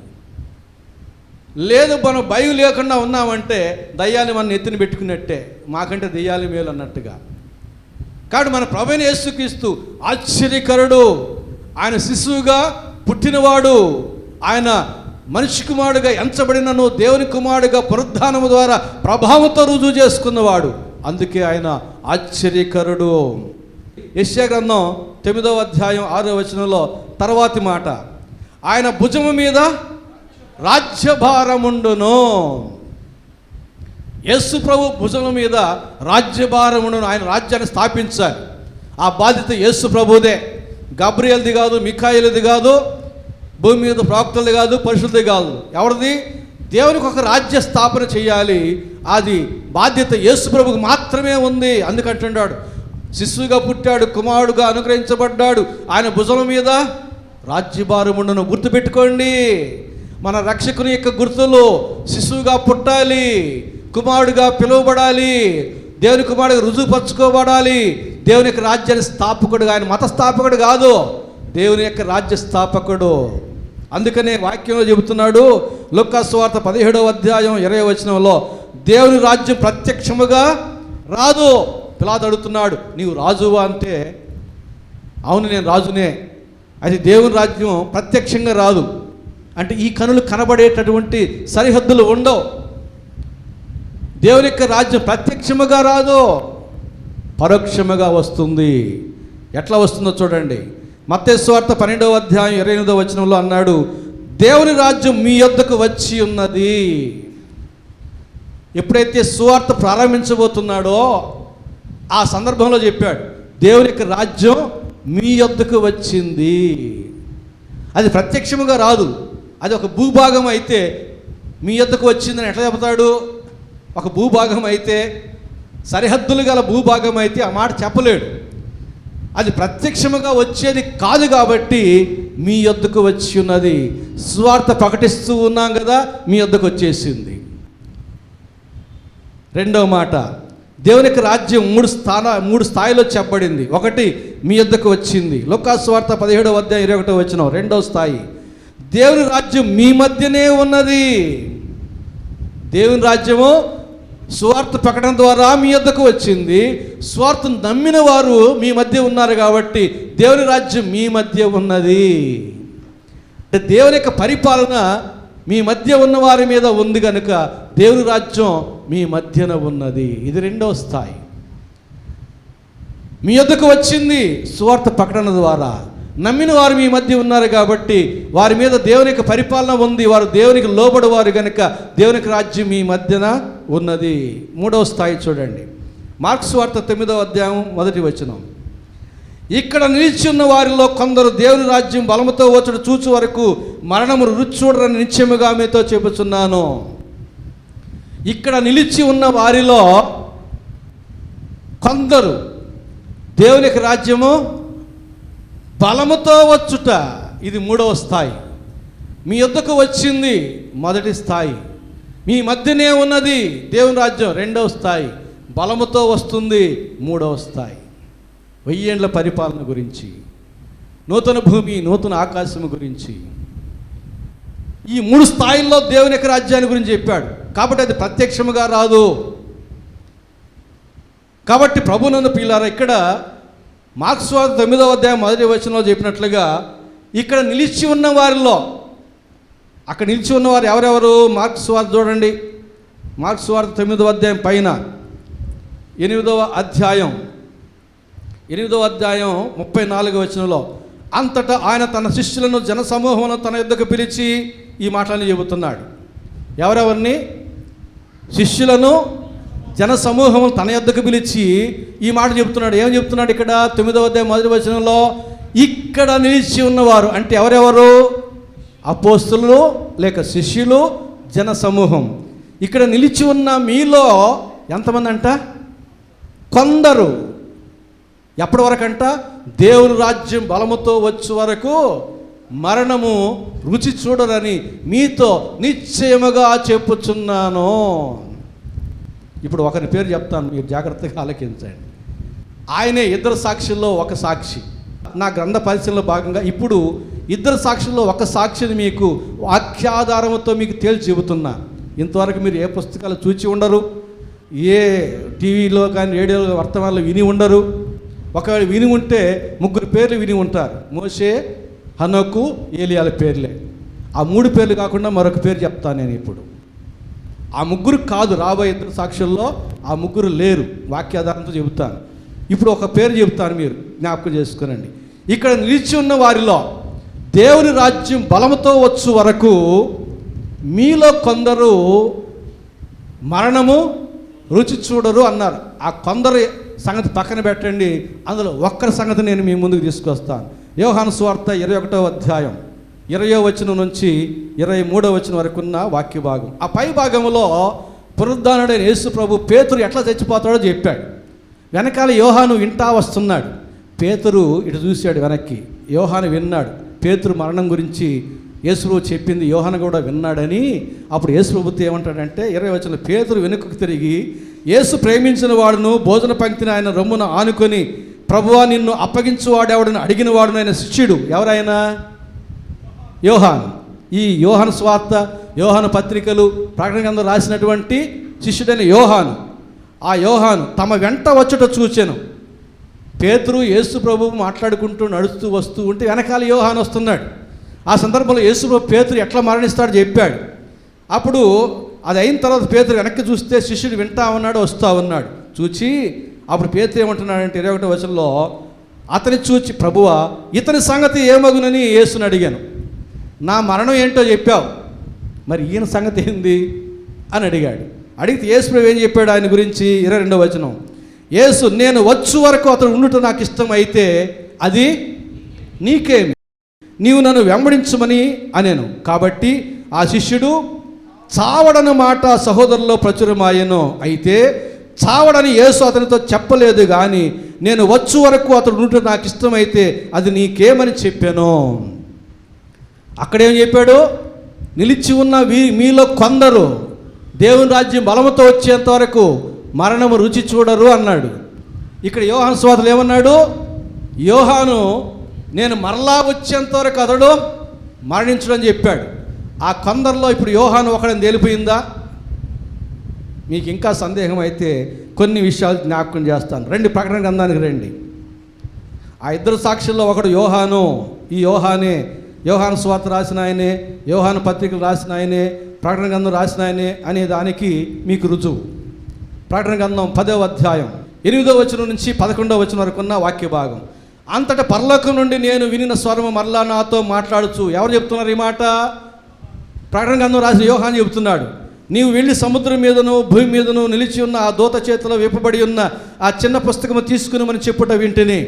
లేదు మనం భయం లేకుండా ఉన్నామంటే దయ్యాలు మన ఎత్తున పెట్టుకున్నట్టే, మాకంటే దయ్యాలు మేలు అన్నట్టుగా. కాబట్టి మన ప్రభువైన యేసుక్రీస్తు ఆశ్చర్యకరుడు, ఆయన శిశువుగా పుట్టినవాడు, ఆయన మనిషి కుమారుడుగా ఎంచబడినను దేవుని కుమారుడుగా పునరుద్ధానము ద్వారా ప్రభావంతో రుజువు చేసుకున్నవాడు. అందుకే ఆయన ఆశ్చర్యకరుడు. యెషయా గ్రంథం 9వ అధ్యాయం 6వ వచనంలో తర్వాతి మాట, ఆయన భుజము మీద రాజ్యభారముండును. యేసు ప్రభు భుజము మీద రాజ్యభారముండును. ఆయన రాజ్యాన్ని స్థాపించాలి. ఆ బాధ్యత యేసు ప్రభుదే, గబ్రియేల్ది కాదు, మిఖాయేలుది కాదు, భూమి మీద ప్రవక్తలది కాదు, పరిశుద్ధది కాదు. ఎవరిది? దేవునికి ఒక రాజ్య స్థాపన చేయాలి. అది బాధ్యత యేసు ప్రభుకు మాత్రమే ఉంది. అందుకంటున్నాడు, శిశువుగా పుట్టాడు, కుమారుడుగా అనుగ్రహించబడ్డాడు, ఆయన భుజం మీద రాజ్యభారముండును. గుర్తుపెట్టుకోండి, మన రక్షకుని యొక్క గుర్తులు శిశువుగా పుట్టాలి, కుమారుడుగా పిలువబడాలి, దేవుని కుమారుడిగా రుజువుపరచుకోబడాలి, దేవుని యొక్క రాజ్యాన్ని స్థాపకుడు. ఆయన మత స్థాపకుడు కాదు, దేవుని యొక్క రాజ్య స్థాపకుడు. అందుకనే వాక్యంలో చెబుతున్నాడు, లూకా సువార్త 17వ అధ్యాయం 20వ వచనంలో, దేవుని రాజ్యం ప్రత్యక్షముగా రాదు. పిలాతు అడుగుతున్నాడు, నీవు రాజువా అంటే, అవును నేను రాజునే. అది దేవుని రాజ్యం ప్రత్యక్షంగా రాదు. అంటే ఈ కనులు కనబడేటటువంటి సరిహద్దులు ఉండవు. దేవుని యొక్క రాజ్యం ప్రత్యక్షముగా రాదు, పరోక్షముగా వస్తుంది. ఎట్లా వస్తుందో చూడండి. మత్తయి సువార్త 12వ అధ్యాయం 28వ వచనంలో అన్నాడు, దేవుని రాజ్యం మీ యొద్దకు వచ్చి ఉన్నది. ఎప్పుడైతే సువార్త ప్రారంభించబోతున్నాడో ఆ సందర్భంలో చెప్పాడు, దేవుని యొక్క రాజ్యం మీ యొద్దకు వచ్చింది. అది ప్రత్యక్షముగా రాదు, అది ఒక భూభాగం అయితే మీ యొద్దకు వచ్చిందని ఎట్లా చెబుతాడు? ఒక భూభాగం అయితే, సరిహద్దులు గల భూభాగం అయితే ఆ మాట చెప్పలేడు. అది ప్రత్యక్షముగా వచ్చేది కాదు కాబట్టి మీ యొద్దకు వచ్చి ఉన్నది. సువార్త ప్రకటిస్తూ ఉన్నాం కదా, మీ యొద్దకు వచ్చేసింది. రెండవ మాట, దేవునికి రాజ్యం మూడు స్థాయిలో చెప్పబడింది. ఒకటి, మీ యొద్దకు వచ్చింది. లూకాసు సువార్త 17వ అధ్యాయం 21వ వచనం. రెండవ స్థాయి, దేవుని రాజ్యం మీ మధ్యనే ఉన్నది. దేవుని రాజ్యము సువార్త ప్రకటన ద్వారా మీ యొద్దకు వచ్చింది. సువార్తను నమ్మిన వారు మీ మధ్య ఉన్నారు కాబట్టి దేవుని రాజ్యం మీ మధ్య ఉన్నది. అంటే దేవుని యొక్క పరిపాలన మీ మధ్య ఉన్న వారి మీద ఉంది కనుక దేవుని రాజ్యం మీ మధ్యన ఉన్నది. ఇది రెండవ స్థాయి. మీ యొద్దకు వచ్చింది సువార్త ప్రకటన ద్వారా. నమ్మిన వారు మీ మధ్య ఉన్నారు కాబట్టి వారి మీద దేవుని యొక్క పరిపాలన ఉంది. వారు దేవునికి లోబడేవారు కనుక దేవునికి రాజ్యం మీ మధ్యన ఉన్నది. మూడవ స్థాయి చూడండి, మార్కు సువార్త 9వ అధ్యాయం 1వ వచనం. ఇక్కడ నిలిచి ఉన్న వారిలో కొందరు దేవుని రాజ్యం బలముతో వచ్చుడు చూచు వరకు మరణము రుచి చూడరని నిశ్చయముగా మీతో చెబుతున్నాను. ఇక్కడ నిలిచి ఉన్న వారిలో కొందరు దేవునికి రాజ్యము బలముతో వచ్చుట, ఇది మూడవ స్థాయి. మీ యొద్దకు వచ్చింది మొదటి స్థాయి. మీ మధ్యనే ఉన్నది దేవుని రాజ్యం రెండవ స్థాయి. బలముతో వస్తుంది మూడవ స్థాయి. 1000 ఏండ్ల పరిపాలన గురించి, నూతన భూమి నూతన ఆకాశం గురించి, ఈ 3 స్థాయిల్లో దేవుని యొక్క రాజ్యాన్ని గురించి చెప్పాడు. కాబట్టి అది ప్రత్యక్షముగా రాదు. కాబట్టి ప్రభునందు ప్రియులారా, ఇక్కడ మార్కు సువార్త 9వ అధ్యాయం 1వ వచనంలో చెప్పినట్లుగా ఇక్కడ నిలిచి ఉన్న వారిలో, అక్కడ నిలిచి ఉన్నవారు ఎవరెవరు? మార్కు సువార్త చూడండి, మార్కు సువార్త 9వ అధ్యాయం పైన 8వ అధ్యాయం 34వ వచనంలో, అంతటా ఆయన తన శిష్యులను జనసమూహమును తన యొద్దకు పిలిచి ఈ మాటలను చెబుతున్నాడు. ఎవరెవరిని? శిష్యులను జనసమూహమును తన యొద్దకు పిలిచి ఈ మాట చెబుతున్నాడు. ఏం చెప్తున్నాడు ఇక్కడ? 9వ అధ్యాయం 1వ వచనంలో, ఇక్కడ నిలిచి ఉన్నవారు అంటే ఎవరెవరు? అపోస్తలులు లేక శిష్యులు, జనసమూహం. ఇక్కడ నిలిచి ఉన్న మీలో ఎంతమంది అంట? కొందరు. ఎప్పటి వరకు అంట? దేవుని రాజ్యం బలముతో వచ్చే వరకు మరణము రుచి చూడరని మీతో నిశ్చయముగా చెప్పుచున్నాను. ఇప్పుడు ఒకరి పేరు చెప్తాను, మీరు జాగ్రత్తగా ఆలకించండి. ఆయనే 2 సాక్షుల్లో ఒక సాక్షి. నా గ్రంథ పరిశీలనలో భాగంగా ఇప్పుడు 2 సాక్షుల్లో ఒక సాక్షిని మీకు వాక్యాధారంతో మీకు తేల్చి చెబుతున్నా. ఇంతవరకు మీరు ఏ పుస్తకాలు చూచి ఉండరు, ఏ టీవీలో కానీ రేడియోలో వర్తమానాలు విని ఉండరు. ఒకవేళ విని ఉంటే 3 పేర్లు విని ఉంటారు. మోషే, హనోకు, ఏలియాల పేర్లే. ఆ 3 పేర్లు కాకుండా మరొక పేరు చెప్తాను నేను ఇప్పుడు. ఆ 3 కాదు, రాబోయే 2 సాక్షుల్లో ఆ 3 లేరు. వాక్యాధారంతో చెబుతాను. ఇప్పుడు ఒక పేరు చెబుతాను, మీరు జ్ఞాపకం చేసుకునండి. ఇక్కడ నిలిచి ఉన్న వారిలో దేవుని రాజ్యం బలముతో వచ్చు వరకు మీలో కొందరు మరణము రుచి చూడరు అన్నారు. ఆ కొందరు సంగతి పక్కన పెట్టండి, అందులో ఒక్కరి సంగతి నేను మీ ముందుకు తీసుకొస్తాను. యోహాను సువార్త 21వ అధ్యాయం 20వ వచనం నుంచి 23వ వచనం వరకు ఉన్న వాక్య భాగం. ఆ పై భాగంలో పునరుద్ధానుడైన యేసు ప్రభు పేతురు ఎట్లా చచ్చిపోతాడో చెప్పాడు. వెనకాల యోహాను వింటా వస్తున్నాడు. పేతురు ఇటు చూశాడు వెనక్కి. యోహాను విన్నాడు. పేతురు మరణం గురించి యేసు ప్రభు చెప్పింది యోహాను కూడా విన్నాడని. అప్పుడు యేసు ప్రభుతో ఏమంటాడంటే 20వ వచనంలో, పేతురు వెనుకకు తిరిగి యేసు ప్రేమించిన వాడును భోజన పంక్తిని ఆయన రొమ్మున ఆనుకొని, ప్రభువా నిన్ను అప్పగించువాడెవడని అడిగిన వాడును ఆయన శిష్యుడు. ఎవరైనా? యోహాను. ఈ యోహాను స్వార్త, యోహాను పత్రికలు, ప్రకటన గ్రంథం రాసినటువంటి శిష్యుడైన యోహాను. ఆ యోహాను తమ వెంట వచ్చుట చూచెను. పేతురు యేసు ప్రభు మాట్లాడుకుంటూ నడుస్తూ వస్తూ ఉంటే వెనకాల యోహాను వస్తున్నాడు. ఆ సందర్భంలో యేసు ప్రభు పేతురు ఎట్లా మరణిస్తాడో చెప్పాడు. అప్పుడు అది అయిన తర్వాత పేతురు వెనక్కి చూస్తే శిష్యుడు వింటా ఉన్నాడు, వస్తూ ఉన్నాడు. చూచి అప్పుడు పేతురు ఏమంటున్నాడంటే 21వ వచనంలో, అతని చూచి, ప్రభువా ఇతని సంగతి ఏమగునని యేసుని అడిగాను. నా మరణం ఏంటో చెప్పావు, మరి ఈయన సంగతి ఏంది అని అడిగాడు. అడిగితే యేసు ప్రభు ఏం చెప్పాడు ఆయన గురించి? 22వ వచనం, యేసు, నేను వచ్చు వరకు అతను ఉండుట నాకు ఇష్టం అయితే అది నీకేమి, నీవు నన్ను వెంబడించమని అనేను. కాబట్టి ఆ శిష్యుడు చావడని మాట సహోదరుల్లో ప్రచురమాయను. అయితే చావడని యేసు అతనితో చెప్పలేదు, కానీ నేను వచ్చు వరకు అతడు ఉంటే నాకు ఇష్టమైతే అది నీకేమని చెప్పాను. అక్కడేం చెప్పాడు? నిలిచి ఉన్న మీలో కొందరు దేవుని రాజ్యం బలముతో వచ్చేంత వరకు మరణము రుచి చూడరు అన్నాడు. ఇక్కడ యోహాను సువార్తలో ఏమన్నాడు? యోహాను నేను మరలా వచ్చేంత వరకు అతడు మరణించడం చెప్పాడు. ఆ కొందరిలో ఇప్పుడు యోహాను ఒకడని తేలిపోయిందా? మీకు ఇంకా సందేహం అయితే కొన్ని విషయాలు జ్ఞాపకం చేస్తాను. రండి, ప్రకటన గ్రంథానికి రండి. ఆ ఇద్దరు సాక్షుల్లో ఒకడు యోహాను. ఈ యోహానే యోహాను సువార్త రాసిన ఆయనే, యోహాను పత్రికలు రాసిన ఆయనే, ప్రకటన గ్రంథం రాసిన ఆయనే అనే దానికి మీకు రుజువు. ప్రకటన గ్రంథం 10వ అధ్యాయం 8వ వచనం నుంచి 11వ వచనం వరకు ఉన్న వాక్య భాగం. అంతటా పరలోకం నుండి నేను వినిన స్వరము మరలా నాతో మాట్లాడుచు. ఎవరు చెప్తున్నారు ఈ మాట? ప్రకటన గ్రంథం రాసిన యోహాను చెబుతున్నాడు. నీవు వెళ్ళి సముద్రం మీదను భూమి మీదను నిలిచి ఉన్న ఆ దూత చేతిలో విప్పబడి ఉన్న ఆ చిన్న పుస్తకము తీసుకుని చెప్పుట వింటిని.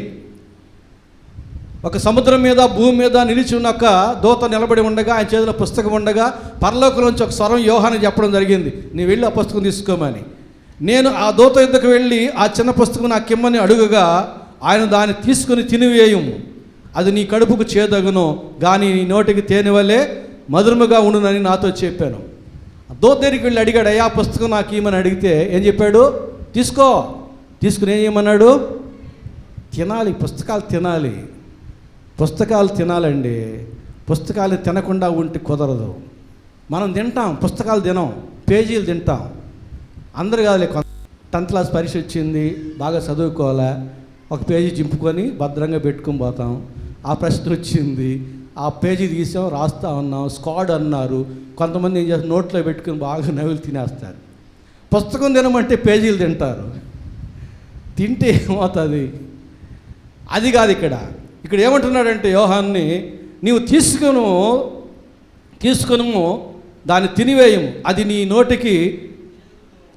ఒక సముద్రం మీద భూమి మీద నిలిచి ఉన్న ఒక దూత నిలబడి ఉండగా, ఆయన చేతిలో పుస్తకం ఉండగా, పరలోకం నుంచి ఒక స్వరం యోహాను చెప్పడం జరిగింది, నీ వెళ్ళి ఆ పుస్తకం తీసుకోమని. నేను ఆ దూత యుద్ధకు వెళ్ళి ఆ చిన్న పుస్తకం నాకు ఇమ్మని అడుగగా, ఆయన దాన్ని తీసుకుని తినివేయము, అది నీ కడుపుకు చేదగును, కానీ నీ నోటికి తేనె వలె మధురముగా ఉండునని నాతో చెప్పాను. దూత దగ్గరికి వెళ్ళి అడిగాడు, అయ్యా పుస్తకం నాకు ఇమ్మని అడిగితే ఏం చెప్పాడు? తీసుకుని ఏం చేయమన్నాడు? తినాలి, పుస్తకాలు తినాలి. పుస్తకాలు తినాలండి. పుస్తకాలు తినకుండా ఉంటే కుదరదు. మనం తింటాం, పుస్తకాలు తినం, పేజీలు తింటాం. అందరు కాదులే, 10th క్లాస్ పరీక్ష వచ్చింది, బాగా చదువుకోవాలా, ఒక పేజీ చింపుకొని భద్రంగా పెట్టుకొని పోతాం. ఆ ప్రశ్న వచ్చింది, ఆ పేజీ తీసాం, రాస్తా ఉన్నాం, స్క్వాడ్ అన్నారు. కొంతమంది ఏం చేస్తారు, నోట్లో పెట్టుకుని బాగా నవ్వులు తినేస్తారు. పుస్తకం తినమంటే పేజీలు తింటారు. తింటే ఏమవుతుంది? అది కాదు ఇక్కడ ఏమంటున్నాడంటే యోహాన్ని, నీవు తీసుకును దాన్ని తినివేయము, అది నీ నోటికి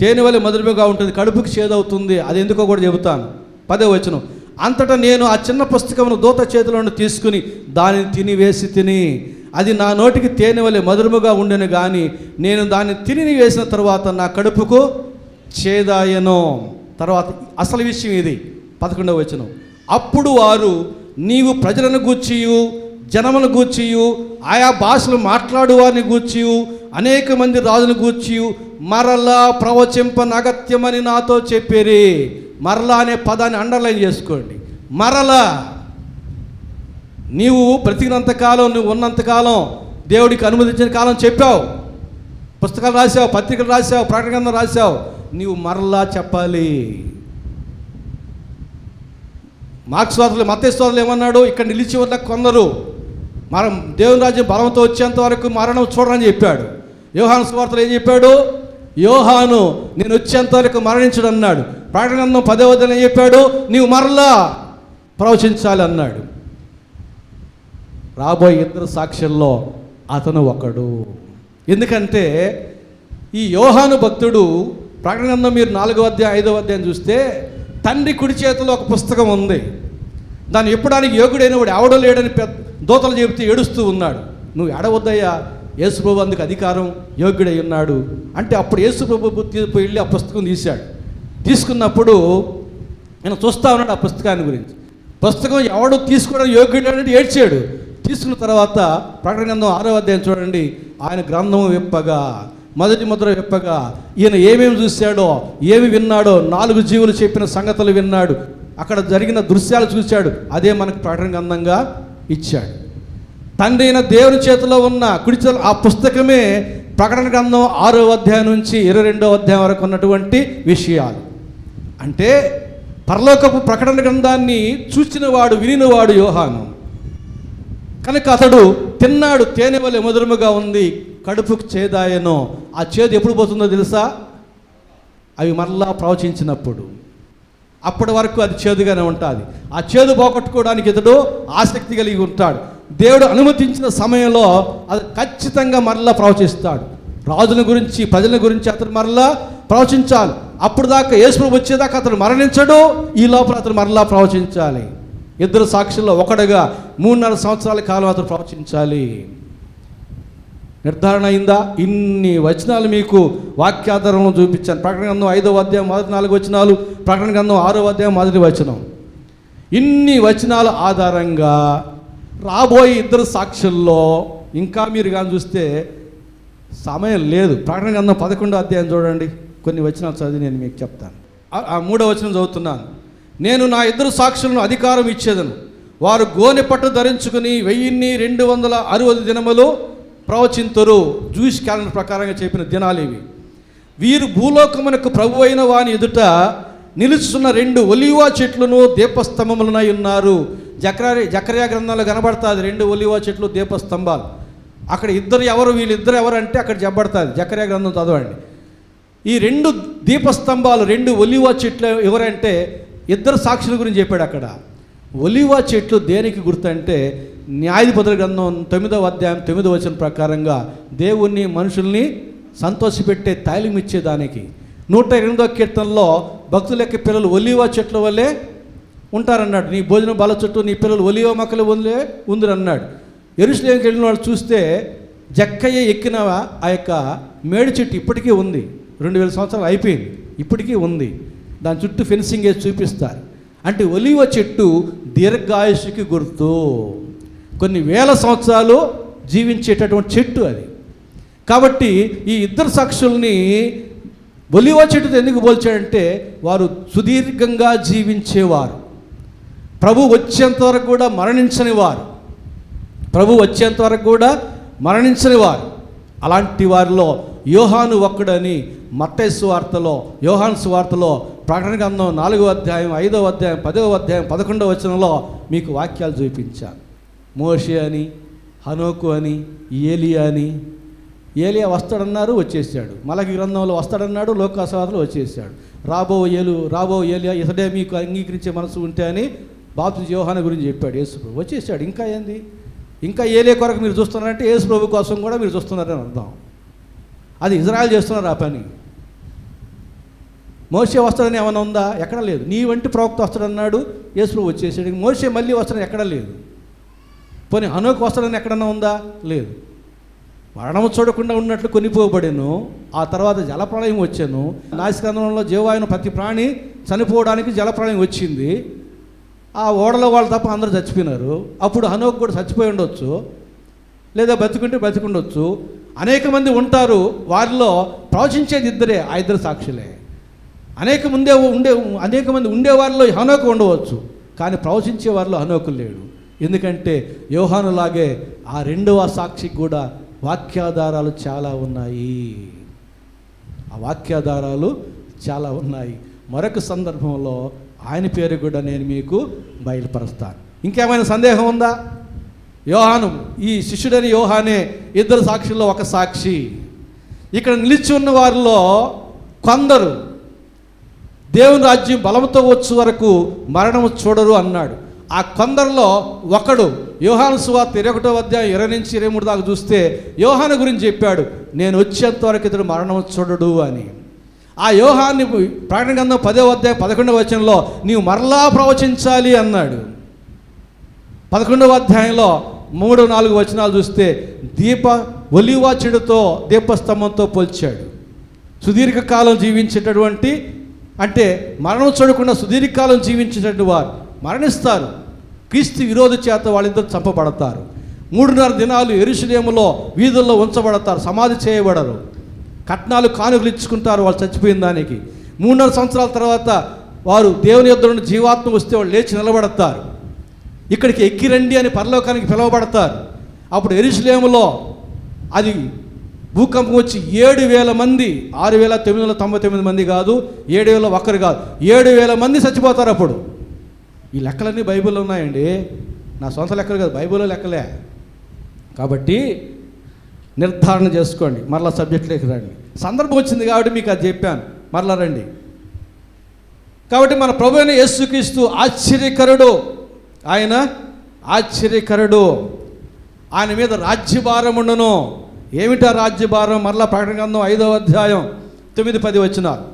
తేనె వలె మధురముగా ఉంటుంది, కడుపుకి చేదవుతుంది. అది ఎందుకో కూడా చెబుతాను. 10వ వచనం. అంతటా నేను ఆ చిన్న పుస్తకమును దూత చేతిలోని తీసుకుని దానిని తినివేసి అది నా నోటికి తేనె వలె మధురముగా ఉండెను, కానీ నేను దాన్ని తినివేసిన తర్వాత నా కడుపుకు చేదాయను. తర్వాత అసలు విషయం ఇది, 11వ వచనం. అప్పుడు వారు నీవు ప్రజలను గూర్చియు జనమును గూర్చియు ఆయా భాషలు మాట్లాడు వారిని గూర్చియు అనేక మంది రాజును గూర్చియు మరలా ప్రవచింపనగత్యమని నాతో చెప్పిరి. మరలా అనే పదాన్ని అండర్లైన్ చేసుకోండి. మరలా నీవు బ్రతికినంతకాలం, నువ్వు ఉన్నంతకాలం, దేవుడికి అనుమతించిన కాలం చెప్పావు, పుస్తకాలు రాసావు, పత్రికలు రాసావు, ప్రకటన గ్రంథం రాసావు, నీవు మరలా చెప్పాలి. మార్క్స్ వార్తలు, మత్తయి వార్తలు ఏమన్నాడు? ఇక్కడ నిలిచి ఉన్న కొందరు దేవుని రాజ్యం బలంతో వచ్చేంత వరకు మరణం చూడరని చెప్పాడు. యోహాను సువార్తలు ఏం చెప్పాడు? యోహాను నేను వచ్చేంత వరకు మరణించడు అన్నాడు. ప్రకటన గ్రంథం 10వ అధ్యాయం ఏం చెప్పాడు? నీవు మరలా ప్రవచించాలి అన్నాడు. రాబోయే ఇద్దరు సాక్షుల్లో అతను ఒకడు. ఎందుకంటే ఈ యోహాను భక్తుడు, ప్రకటన గ్రంథం మీరు 4వ అధ్యాయం 5వ అధ్యాయం చూస్తే, తండ్రి కుడి చేతిలో ఒక పుస్తకం ఉంది, దాన్ని ఇప్పడానికి యోగుడైన వాడు ఎవడో లేడని దూతలు చెబితే ఏడుస్తూ ఉన్నాడు. నువ్వు ఎడవద్దయ్యా, యేసుప్రభు అందుకు అధికారం, యోగ్యుడై ఉన్నాడు అంటే, అప్పుడు యేసుప్రభు వెళ్ళి ఆ పుస్తకం తీశాడు. తీసుకున్నప్పుడు నేను చూస్తూ ఉన్నాడు ఆ పుస్తకాన్ని గురించి. పుస్తకం ఎవడు తీసుకోవడం యోగ్యుడు అంటే ఏడ్చాడు. తీసుకున్న తర్వాత ప్రకటన గ్రంథం 6వ అధ్యాయం చూడండి, ఆయన గ్రంథము విప్పగా, మొదటి ముద్ర విప్పగా, ఈయన ఏమేమి చూశాడో, ఏమి విన్నాడో, 4 జీవులు చెప్పిన సంగతులు విన్నాడు, అక్కడ జరిగిన దృశ్యాలు చూశాడు. అదే మనకు ప్రకటన గ్రంథంగా ఇచ్చాడు. తండ్రి అయిన దేవుని చేతిలో ఉన్న కుడి చేతిలో ఆ పుస్తకమే ప్రకటన గ్రంథం 6వ అధ్యాయం నుంచి 22వ అధ్యాయం వరకు ఉన్నటువంటి విషయాలు. అంటే పరలోకపు ప్రకటన గ్రంథాన్ని చూసినవాడు, వినినవాడు యోహాను. కనుక అతడు తిన్నాడు, తేనె వలె మధురముగా ఉంది, కడుపుకు చేదాయను. ఆ చేదు ఎప్పుడు పోతుందో తెలుసా? అవి మరలా ప్రవచించినప్పుడు. అప్పటి వరకు అది చేదుగానే ఉంటుంది. ఆ చేదు పోగొట్టుకోవడానికి ఇతడు ఆసక్తి కలిగి ఉంటాడు. దేవుడు అనుమతించిన సమయంలో అది ఖచ్చితంగా మరలా ప్రవచిస్తాడు. రాజుల గురించి, ప్రజల గురించి అతను మరలా ప్రవచించాలి. అప్పుడు దాకా యేసు వచ్చేదాకా అతను మరణించడు, ఈ లోపల అతను మరలా ప్రవచించాలి. ఇద్దరు సాక్షుల్లో ఒకడుగా 3.5 సంవత్సరాల కాలం అతను ప్రవచించాలి. నిర్ధారణ అయిందా? ఇన్ని వచనాలు మీకు వాక్యాధారంలో చూపించాను. ప్రకటన గ్రంథం 5వ అధ్యాయం మొదటి 4 వచనాలు, ప్రకటన గ్రంథం 6వ అధ్యాయం మొదటి వచనం. ఇన్ని వచనాల ఆధారంగా రాబోయే ఇద్దరు సాక్షుల్లో ఇంకా మీరు కానీ చూస్తే సమయం లేదు. ప్రకటన గ్రంథం 11వ అధ్యాయం చూడండి, కొన్ని వచనాలు చదివి నేను మీకు చెప్తాను. ఆ 3వ వచనం చదువుతున్నాను. నేను నా ఇద్దరు సాక్షులను అధికారం ఇచ్చేదను, వారు గోనె పట్టు ధరించుకుని 1260 దినములు ప్రవచింతురు. జూయిష్ క్యాలెండర్ ప్రకారంగా చెప్పిన దినాలు ఇవి. వీరు భూలోకమునకు ప్రభు అయిన వాని ఎదుట నిలుచున్న 2 ఒలీవ చెట్లను దీపస్తంభములనై ఉన్నారు. జకర్యా గ్రంథంలో కనబడుతుంది 2 ఒలీవ చెట్లు దీపస్తంభాలు. అక్కడ ఇద్దరు ఎవరు, వీళ్ళిద్దరు ఎవరు అంటే అక్కడ చెప్పబడుతుంది. జకర్యా గ్రంథం చదవండి. ఈ 2 దీపస్తంభాలు 2 ఒలీవ చెట్లు ఎవరంటే ఇద్దరు సాక్షుల గురించి చెప్పాడు అక్కడ. ఒలీవ చెట్లు దేనికి గుర్తు అంటే న్యాయాధిపతుల గ్రంథం 9వ అధ్యాయం 9వ వచనం ప్రకారంగా దేవుణ్ణి మనుషుల్ని సంతోషపెట్టే తైలం ఇచ్చేదానికి. 108వ కీర్తనలో భక్తుల యొక్క పిల్లలు ఒలీవ చెట్ల వల్లే ఉంటారన్నాడు. నీ భోజనం బల చుట్టూ నీ పిల్లలు ఒలీవ మొక్కలు వల్లే ఉందిరన్నాడు. యెరూషలేముకి వెళ్ళిన వాళ్ళు చూస్తే జక్కయ్య ఎక్కిన ఆ యొక్క మేడి చెట్టు ఇప్పటికీ ఉంది. 2000 సంవత్సరాలు అయిపోయింది, ఇప్పటికీ ఉంది. దాని చుట్టూ ఫెన్సింగ్ వేసి చూపిస్తారు. అంటే ఒలీవ చెట్టు దీర్ఘాయుష్కి గుర్తు. కొన్ని వేల సంవత్సరాలు జీవించేటటువంటి చెట్టు అది. కాబట్టి ఈ ఇద్దరు సాక్షుల్ని ఒలీవ చెట్టుతో ఎందుకు పోల్చాడంటే వారు సుదీర్ఘంగా జీవించేవారు, ప్రభు వచ్చేంత వరకు కూడా మరణించని వారు, ప్రభు వచ్చేంత వరకు కూడా మరణించని వారు. అలాంటి వారిలో యోహాను ఒక్కడని మత్తయి సువార్తలో, యోహాను సువార్తలో, ప్రకటన గ్రంథం 4వ అధ్యాయం 5వ అధ్యాయం 10వ అధ్యాయం 11వ వచనంలో మీకు వాక్యాలు చూపించాను. మోషే అని, హనోకు అని, ఏలియా అని. ఏలియా వస్తాడన్నారు, వచ్చేసాడు. మలకి గ్రంథంలో వస్తాడన్నాడు, లోకాసువార్తలో వచ్చేసాడు. రాబో ఏలియా ఇతడే మీకు అంగీకరించే మనసు ఉంటే అని బాప్తిస్మ యోహాను గురించి చెప్పాడు యేసు ప్రభు. వచ్చేసాడు. ఇంకా ఏంది? ఇంకా ఏలియా కొరకు మీరు చూస్తున్నారంటే యేసు ప్రభు కోసం కూడా మీరు చూస్తున్నారని అర్థం. అది ఇజ్రాయెల్ చేస్తున్నారు ఆ పని. మోషే వస్తాడని ఏమైనా ఉందా? ఎక్కడ లేదు. నీ వంటి ప్రవక్త వస్తాడన్నాడు, యేసు ప్రభు వచ్చేసాడు. మోషే మళ్ళీ వస్తాడని ఎక్కడ లేదు. పోనీ హనోకు వస్తాడని ఎక్కడన్నా ఉందా? లేదు. మరణము చూడకుండా ఉన్నట్లు కొనిపోబడెను. ఆ తర్వాత జలప్రళయం వచ్చాను. నాసికాంధ్రంలో జీవాయును ప్రతి ప్రాణి చనిపోవడానికి జలప్రళయం వచ్చింది. ఆ ఓడలో వాళ్ళు తప్ప అందరూ చచ్చిపోయినారు. అప్పుడు హనోకు కూడా చచ్చిపోయి ఉండొచ్చు, లేదా బతికుంటే బతికుండొచ్చు. అనేక మంది ఉంటారు, వారిలో ప్రవచించేది ఇద్దరే, ఆ ఇద్దరు సాక్షులే. అనేక మంది ఉండేవారిలో హనోకు ఉండవచ్చు, కానీ ప్రవచించే వారిలో హనోకు లేడు. ఎందుకంటే యోహానులాగే ఆ 2వ సాక్షికి కూడా వాక్యాధారాలు చాలా ఉన్నాయి. ఆ వాక్యాధారాలు చాలా ఉన్నాయి. మరొక సందర్భంలో ఆయన పేరు కూడా నేను మీకు బయలుపరుస్తాను. ఇంకేమైనా సందేహం ఉందా? యోహాను, ఈ శిష్యుడని యోహానే ఇద్దరు సాక్షుల్లో ఒక సాక్షి. ఇక్కడ నిలిచి ఉన్న వారిలో కొందరు దేవుని రాజ్యం బలంతో వచ్చు వరకు మరణము చూడరు అన్నాడు. ఆ కొందరిలో ఒకడు యోహాను సువార్త 21వ అధ్యాయం 20 నుంచి 23 దాకా చూస్తే యోహాను గురించి చెప్పాడు, నేను వచ్చేంత వరకు ఇతడు మరణం చూడడు అని. ఆ యోహాన్ని ప్రకటన గ్రంథం 10వ అధ్యాయం 11వ వచనంలో నీవు మరలా ప్రవచించాలి అన్నాడు. 11వ అధ్యాయంలో 3-4 వచనాలు చూస్తే ఒలీవ చెడుతో దీపస్తంభంతో పోల్చాడు. సుదీర్ఘకాలం జీవించేటటువంటి, అంటే మరణం చూడకుండా సుదీర్ఘకాలం జీవించేటటువంటి వారు మరణిస్తారు. క్రీస్తు విరోధి చేత వాళ్ళిద్దరు చంపబడతారు. 3.5 దినాలు యెరూషలేములో వీధుల్లో ఉంచబడతారు, సమాధి చేయబడరు. కట్నాలు కానుకలు ఇచ్చుకుంటారు వాళ్ళు చచ్చిపోయిన దానికి. 3.5 సంవత్సరాల తర్వాత వారు దేవుని యొద్ద నుండి జీవాత్మ వస్తే వాళ్ళు లేచి నిలబడతారు. ఇక్కడికి ఎక్కి రండి అని పరలోకానికి పిలువబడతారు. అప్పుడు యెరూషలేములో అది భూకంపం వచ్చి 7,000 మంది, 6,999 మంది కాదు, 7,001 కాదు, 7,000 మంది చచ్చిపోతారు. అప్పుడు ఈ లెక్కలన్నీ బైబిల్లో ఉన్నాయండి, నా సొంత లెక్కలు కాదు, బైబిల్లో లెక్కలే. కాబట్టి నిర్ధారణ చేసుకోండి. మరలా సబ్జెక్టులోకి రండి. సందర్భం వచ్చింది కాబట్టి మీకు అది చెప్పాను, మరలా రండి. కాబట్టి మన ప్రభు అయిన యేసుక్రీస్తు ఆశ్చర్యకరుడు. ఆయన ఆశ్చర్యకరుడు. ఆయన మీద రాజ్యభారం ఉండును. ఏమిటా రాజ్యభారం? మరలా ప్రకటన గ్రంథం 5వ అధ్యాయం 9-10 వచనాలు.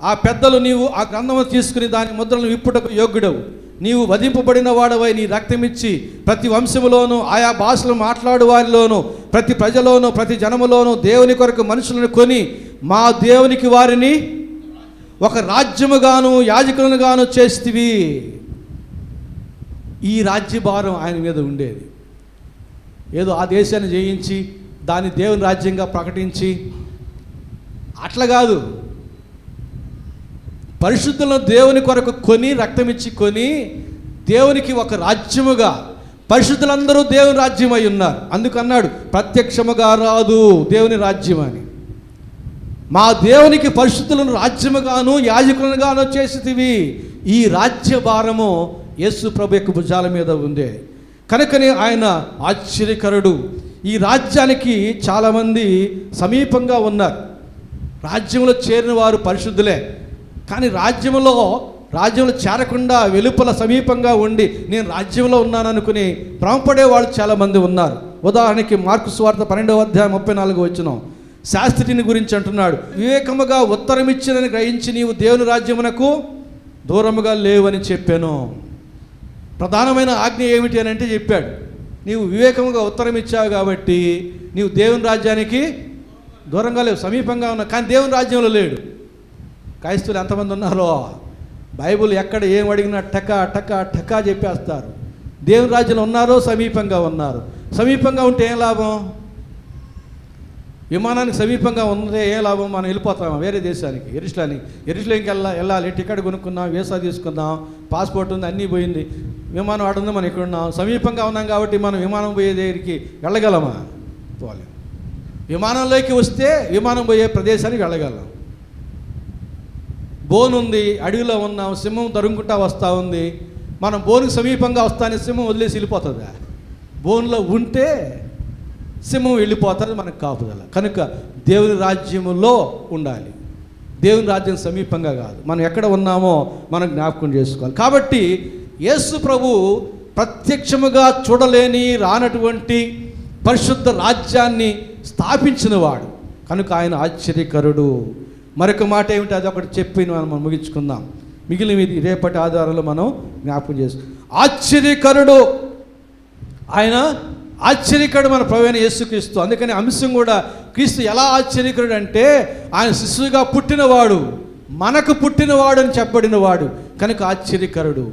ఆ పెద్దలు నీవు ఆ గ్రంథము తీసుకుని దాని ముద్రలను విప్పుటకు యోగ్యుడవు, నీవు వధింపబడిన వాడవై నీ రక్తమిచ్చి ప్రతి వంశములోను ఆయా భాషలు మాట్లాడు వారిలోను ప్రతి ప్రజలోను ప్రతి జనములోను దేవుని కొరకు మనుషులను కొని మా దేవునికి వారిని ఒక రాజ్యముగాను యాజకులను గాను చేస్తివి. ఈ రాజ్యభారం ఆయన మీద ఉండేది. ఏదో ఆ దేశాన్ని జయించి దాన్ని దేవుని రాజ్యంగా ప్రకటించి అట్లా కాదు. పరిశుద్ధులను దేవుని కొరకు కొని రక్తమిచ్చి కొని దేవునికి ఒక రాజ్యముగా, పరిశుద్ధులందరూ దేవుని రాజ్యమై ఉన్నారు. అందుకన్నాడు ప్రత్యక్షముగా రాదు దేవుని రాజ్యం అని. మా దేవునికి పరిశుద్ధులను రాజ్యముగాను యాజకులను గాను చేసితివి. ఈ రాజ్య భారము యేసు ప్రభు యొక్క భుజాల మీద ఉండే కనుకనే ఆయన ఆశ్చర్యకరుడు. ఈ రాజ్యానికి చాలామంది సమీపంగా ఉన్నారు. రాజ్యంలో చేరిన వారు పరిశుద్ధులే, కానీ రాజ్యంలో చేరకుండా వెలుపల సమీపంగా ఉండి నేను రాజ్యంలో ఉన్నాననుకుని భ్రమపడే వాళ్ళు చాలామంది ఉన్నారు. ఉదాహరణకి మార్కు సువార్త 12వ అధ్యాయం 34 వచనం శాస్త్రిని గురించి అంటున్నాడు, వివేకముగా ఉత్తరమిచ్చినని గ్రహించి నీవు దేవుని రాజ్యమునకు దూరముగా లేవని చెప్పాను. ప్రధానమైన ఆజ్ఞ ఏమిటి అని అంటే చెప్పాడు, నీవు వివేకముగా ఉత్తరం ఇచ్చావు కాబట్టి నీవు దేవుని రాజ్యానికి దూరంగా లేవు, సమీపంగా ఉన్నావు. కానీ దేవుని రాజ్యంలో లేడు. క్రైస్తవులు ఎంతమంది ఉన్నారో బైబుల్ ఎక్కడ ఏం అడిగినా టకా టకా టకా చెప్పేస్తారు. దేవుని రాజ్యంలో ఉన్నారో సమీపంగా ఉన్నారు. సమీపంగా ఉంటే ఏం లాభం? విమానానికి సమీపంగా ఉంటే ఏం లాభం? మనం వెళ్ళిపోతాం వేరే దేశానికి, ఎరుసలేంకి వెళ్ళాలి, టికెట్ కొనుక్కుందాం, వీసా తీసుకుందాం, పాస్పోర్ట్ ఉంది, అన్నీ పోయింది, విమానం ఆడుంది, మనం ఇక్కడ ఉన్నాం, సమీపంగా ఉన్నాం కాబట్టి మనం విమానం పోయే దగ్గరికి వెళ్ళగలమా? పోలేం. విమానంలోకి వస్తే విమానం పోయే ప్రదేశానికి వెళ్ళగలం. బోన్ ఉంది, అడవిలో ఉన్నాం, సింహం తరుముకుంటా వస్తూ ఉంది, మనం బోన్కి సమీపంగా వస్తానే సింహం వదిలేసి వెళ్ళిపోతుందా? బోన్లో ఉంటే సింహం వెళ్ళిపోతుంది, మనకు కాపుదల. కనుక దేవుని రాజ్యములో ఉండాలి, దేవుని రాజ్యం సమీపంగా కాదు. మనం ఎక్కడ ఉన్నామో మనం జ్ఞాపకం చేసుకోవాలి. కాబట్టి యేసు ప్రభు ప్రత్యక్షముగా చూడలేని రానటువంటి పరిశుద్ధ రాజ్యాన్ని స్థాపించినవాడు కనుక ఆయన ఆశ్చర్యకరుడు. మరొక మాట ఏమిటి, అది ఒకటి చెప్పి మనం ముగించుకుందాం. మిగిలినవి రేపటి ఆధారంలో మనం జ్ఞాపకం చేసుకుందాం. ఆశ్చర్యకరుడు ఆయన, ఆశ్చర్యకరుడు మన ప్రభువైన యేసుక్రీస్తు. అందుకని అంశం కూడా క్రీస్తు ఎలా ఆశ్చర్యకరుడు అంటే ఆయన శిశువుగా పుట్టినవాడు, మనకు పుట్టినవాడు అని చెప్పబడినవాడు కనుక ఆశ్చర్యకరుడు.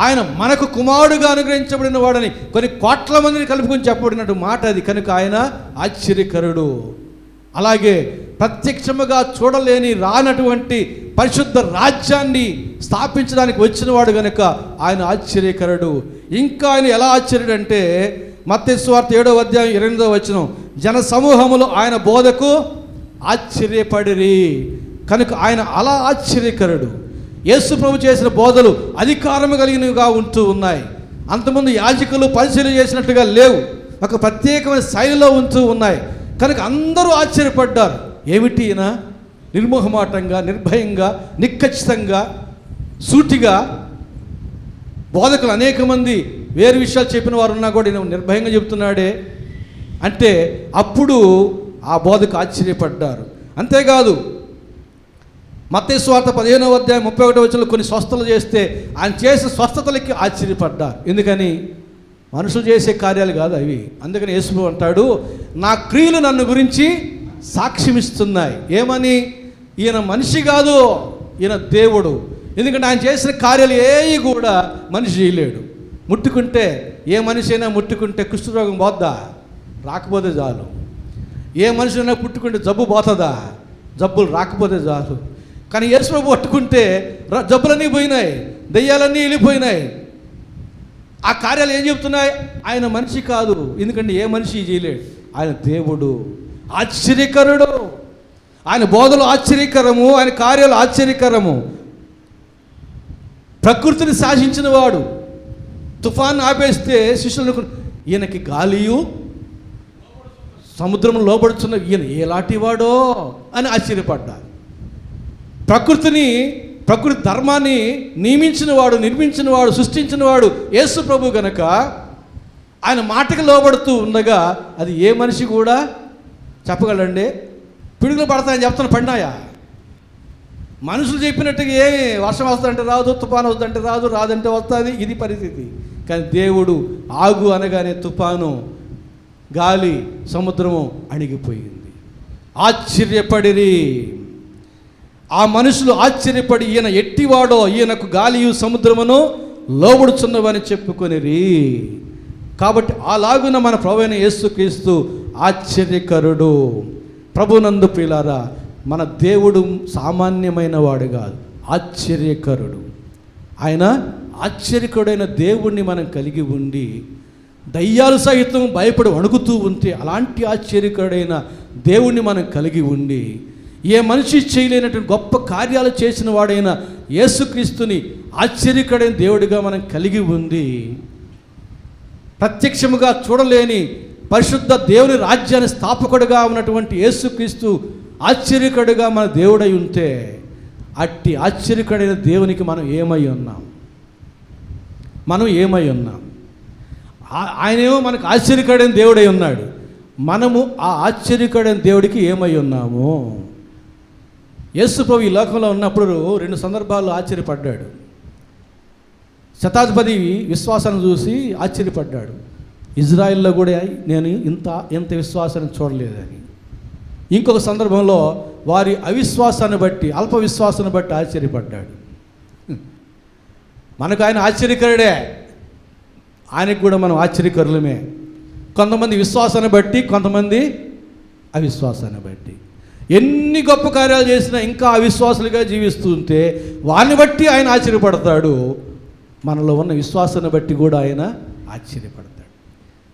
ఆయన మనకు కుమారుడుగా అనుగ్రహించబడిన వాడని కొన్ని కోట్ల మందిని కలుపుకొని చెప్పబడినట్టు మాట అది కనుక ఆయన ఆశ్చర్యకరుడు. అలాగే ప్రత్యక్షముగా చూడలేని రానటువంటి పరిశుద్ధ రాజ్యాన్ని స్థాపించడానికి వచ్చినవాడు కనుక ఆయన ఆశ్చర్యకరుడు. ఇంకా ఆయన ఎలా ఆశ్చర్యుడు అంటే మత్తయి సువార్త 7వ అధ్యాయం 28వ వచనం, జన సమూహములు ఆయన బోధకు ఆశ్చర్యపడిరి కనుక ఆయన అలా ఆశ్చర్యకరుడు. యేసు ప్రభు చేసిన బోధలు అధికారము కలిగినవిగా ఉంటూ ఉన్నాయి. అంతకుముందు యాజకులు పరిశీలన చేసినట్టుగా లేవు, ఒక ప్రత్యేకమైన శైలిలో ఉంటూ ఉన్నాయి కనుక అందరూ ఆశ్చర్యపడ్డారు. ఏమిటి ఈయన నిర్మోహమాటంగా, నిర్భయంగా, నిక్కచ్చితంగా, సూటిగా బోధకులు అనేక మంది వేరు విషయాలు చెప్పిన వారు ఉన్నా కూడా ఈయన నిర్భయంగా చెబుతున్నాడే అంటే అప్పుడు ఆ బోధకు ఆశ్చర్యపడ్డారు. అంతేకాదు మత్తయి సువార్త 15వ అధ్యాయం 31వ వచనంలో కొన్ని స్వస్థతలు చేస్తే ఆయన చేసే స్వస్థతలకి ఆశ్చర్యపడ్డారు. ఎందుకని? మనుషులు చేసే కార్యాలు కాదు అవి. అందుకని యేసు అంటాడు, నా క్రియలు నన్ను గురించి సాక్ష్యమిస్తున్నాయి. ఏమని? ఈయన మనిషి కాదు, ఈయన దేవుడు. ఎందుకంటే ఆయన చేసిన కార్యాలు ఏవి కూడా మనిషి చేయలేడు. ముట్టుకుంటే, ఏ మనిషి అయినా ముట్టుకుంటే కుష్ఠరోగం పోద్దా? రాకపోతే చాలు. ఏ మనిషి అయినా పుట్టుకుంటే జబ్బు పోతుందా? జబ్బులు రాకపోతే చాలు. కానీ యేసు ప్రభు పట్టుకుంటే జబ్బులన్నీ పోయినాయి, దెయ్యాలన్నీ వెళ్ళిపోయినాయి. ఆ కార్యాలు ఏం చెప్తున్నాయి? ఆయన మనిషి కాదు, ఎందుకంటే ఏ మనిషి చేయలేడు. ఆయన దేవుడు, ఆశ్చర్యకరుడు. ఆయన బోధలు ఆశ్చర్యకరము, ఆయన కార్యాలు ఆశ్చర్యకరము. ప్రకృతిని శాసించిన వాడు. తుఫాన్ ఆపేస్తే శిష్యులకు ఈయనకి గాలియు సముద్రం లోబడుతున్న ఈయన ఎలాంటి వాడో అని ఆశ్చర్యపడ్డారు. ప్రకృతి ధర్మాన్ని నియమించినవాడు, నిర్మించినవాడు, సృష్టించినవాడు యేసు ప్రభు గనక ఆయన మాటకు లోబడుతూ ఉండగా అది ఏ మనిషి కూడా చెప్పగలండి? పిడుగులు పడతాయని చెప్తాను, పడినాయా? మనుషులు చెప్పినట్టుగా ఏమి వర్షం వస్తుందంటే రాదు, తుఫాను వస్తుందంటే రాదు, రాదంటే వస్తుంది, ఇది పరిస్థితి. కానీ దేవుడు ఆగు అనగానే తుఫాను, గాలి, సముద్రము అణిగిపోయింది. ఆశ్చర్యపడిరి. ఆ మనుషులు ఆశ్చర్యపడి ఈయన ఎట్టివాడో, ఈయనకు గాలియు సముద్రమును లోబడుచున్నవని చెప్పుకొనిరి. కాబట్టి అలాగున మన ప్రభువైన యేసుక్రీస్తు ఆశ్చర్యకరుడు. ప్రభునందు ప్రియులారా, మన దేవుడు సామాన్యమైన వాడు కాదు, ఆశ్చర్యకరుడు. ఆయన ఆశ్చర్యకరుడైన దేవుణ్ణి మనం కలిగి ఉండి దయ్యాలు సహితం భయపడి వణుకుతూ ఉంటే, అలాంటి ఆశ్చర్యకరుడైన దేవుణ్ణి మనం కలిగి ఉండి ఏ మనిషి చేయలేనటువంటి గొప్ప కార్యాలు చేసిన వాడైన యేసుక్రీస్తుని ఆశ్చర్యకరుడైన దేవుడిగా మనం కలిగి ఉంది, ప్రత్యక్షముగా చూడలేని పరిశుద్ధ దేవుని రాజ్యాన్ని స్థాపకుడుగా ఉన్నటువంటి యేసుక్రీస్తు ఆశ్చర్యకరుడుగా మన దేవుడై ఉంటే, అట్టి ఆశ్చర్యకరుడైన దేవునికి మనం ఏమై ఉన్నాం? మనం ఏమై ఉన్నాం? ఆయనేమో మనకు ఆశ్చర్యకరుడైన దేవుడై ఉన్నాడు. మనము ఆ ఆశ్చర్యకరుడైన దేవుడికి ఏమై ఉన్నాము? యేసు ప్రభు ఈ లోకంలో ఉన్నప్పుడు 2 సందర్భాల్లో ఆశ్చర్యపడ్డాడు. శతాధిపతి విశ్వాసాన్ని చూసి ఆశ్చర్యపడ్డాడు. ఇజ్రాయిల్లో కూడా నేను ఇంత విశ్వాసాన్ని చూడలేదని. ఇంకొక సందర్భంలో వారి అవిశ్వాసాన్ని బట్టి, అల్ప విశ్వాసాన్ని బట్టి ఆశ్చర్యపడ్డాడు. మనకు ఆయన ఆశ్చర్యకరుడే, ఆయనకు కూడా మనం ఆశ్చర్యకరులమే. కొంతమంది విశ్వాసాన్ని బట్టి, కొంతమంది అవిశ్వాసాన్ని బట్టి. ఎన్ని గొప్ప కార్యాలు చేసినా ఇంకా అవిశ్వాసులుగా జీవిస్తుంటే వారిని బట్టి ఆయన ఆశ్చర్యపడతాడు. మనలో ఉన్న విశ్వాసాన్ని బట్టి కూడా ఆయన ఆశ్చర్యపడతాడు.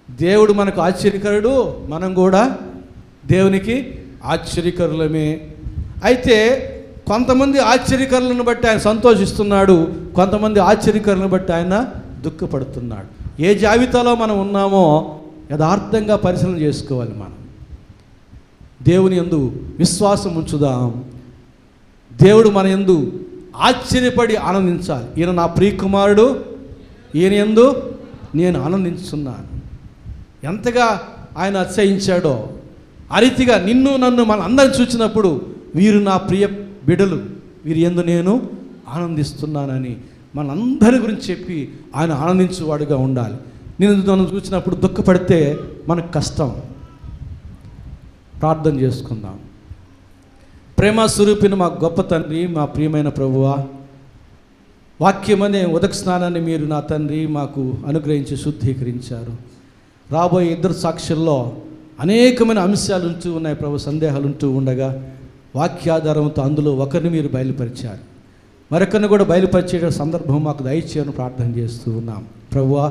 దేవుడు మనకు ఆశ్చర్యకరుడు, మనం కూడా దేవునికి ఆశ్చర్యకరులమే. అయితే కొంతమంది ఆశ్చర్యకరులను బట్టి ఆయన సంతోషిస్తున్నాడు, కొంతమంది ఆశ్చర్యకరులను బట్టి ఆయన దుఃఖపడుతున్నాడు. ఏ జాబితాలో మనం ఉన్నామో యథార్థంగా పరిశీలన చేసుకోవాలి. మనం దేవుని యందు విశ్వాసం ఉంచుదాం. దేవుడు మన యందు ఆశ్చర్యపడి ఆనందించాలి. ఈయన నా ప్రియకుమారుడు, ఈయన యందు నేను ఆనందించున్నాను. ఎంతగా ఆయన అతిశయించాడో ఆ రీతిగా నిన్ను నన్ను మన అందరిని చూసినప్పుడు వీరు నా ప్రియ బిడలు, వీరి యందు నేను ఆనందిస్తున్నానని మనందరి గురించి చెప్పి ఆయన ఆనందించేవాడుగా ఉండాలి. నేను నన్ను చూసినప్పుడు దుఃఖపడితే మనకు కష్టం. ప్రార్థన చేసుకుందాం. ప్రేమ స్వరూపిన మా గొప్ప తండ్రి, మా ప్రియమైన ప్రభువా, వాక్యమనే ఉదక స్నానాన్ని మీరు నా తండ్రి మాకు అనుగ్రహించి శుద్ధీకరించారు. రాబోయే 2 సాక్షుల్లో అనేకమైన అంశాలు ఉంటూ ఉన్నాయి ప్రభు, సందేహాలు ఉంటూ ఉండగా వాక్యాధారంతో అందులో ఒకరిని మీరు బయలుపరిచారు, మరొకరిని కూడా బయలుపరిచే సందర్భం మాకు దయచేయని ప్రార్థన చేస్తూ ఉన్నాం. ప్రభువా,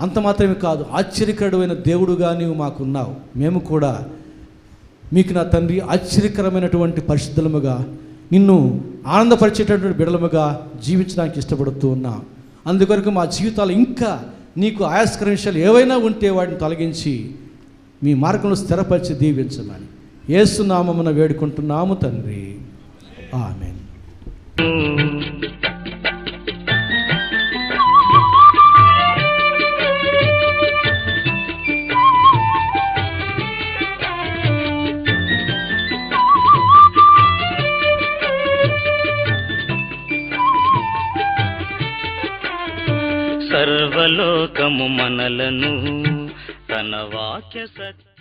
అంత మాత్రమే కాదు, ఆశ్చర్యకరమైన దేవుడుగా నీవు మాకున్నావు. మేము కూడా మీకు నా తండ్రి ఆశ్చర్యకరమైనటువంటి పరిశుద్ధులముగా, నిన్ను ఆనందపరిచేటటువంటి బిడలముగా జీవించడానికి ఇష్టపడుతూ ఉన్నాం. అందుకొరకు మా జీవితాలు ఇంకా నీకు ఆయాస్కర విషయాలు ఏవైనా ఉంటే వాటిని తొలగించి మీ మార్గంలో స్థిరపరిచి దీవించమని యేసు నామమున వేడుకుంటున్నాము తండ్రి. ఆమేన్. సర్వలోకము మనలను తన వాక్య సత్య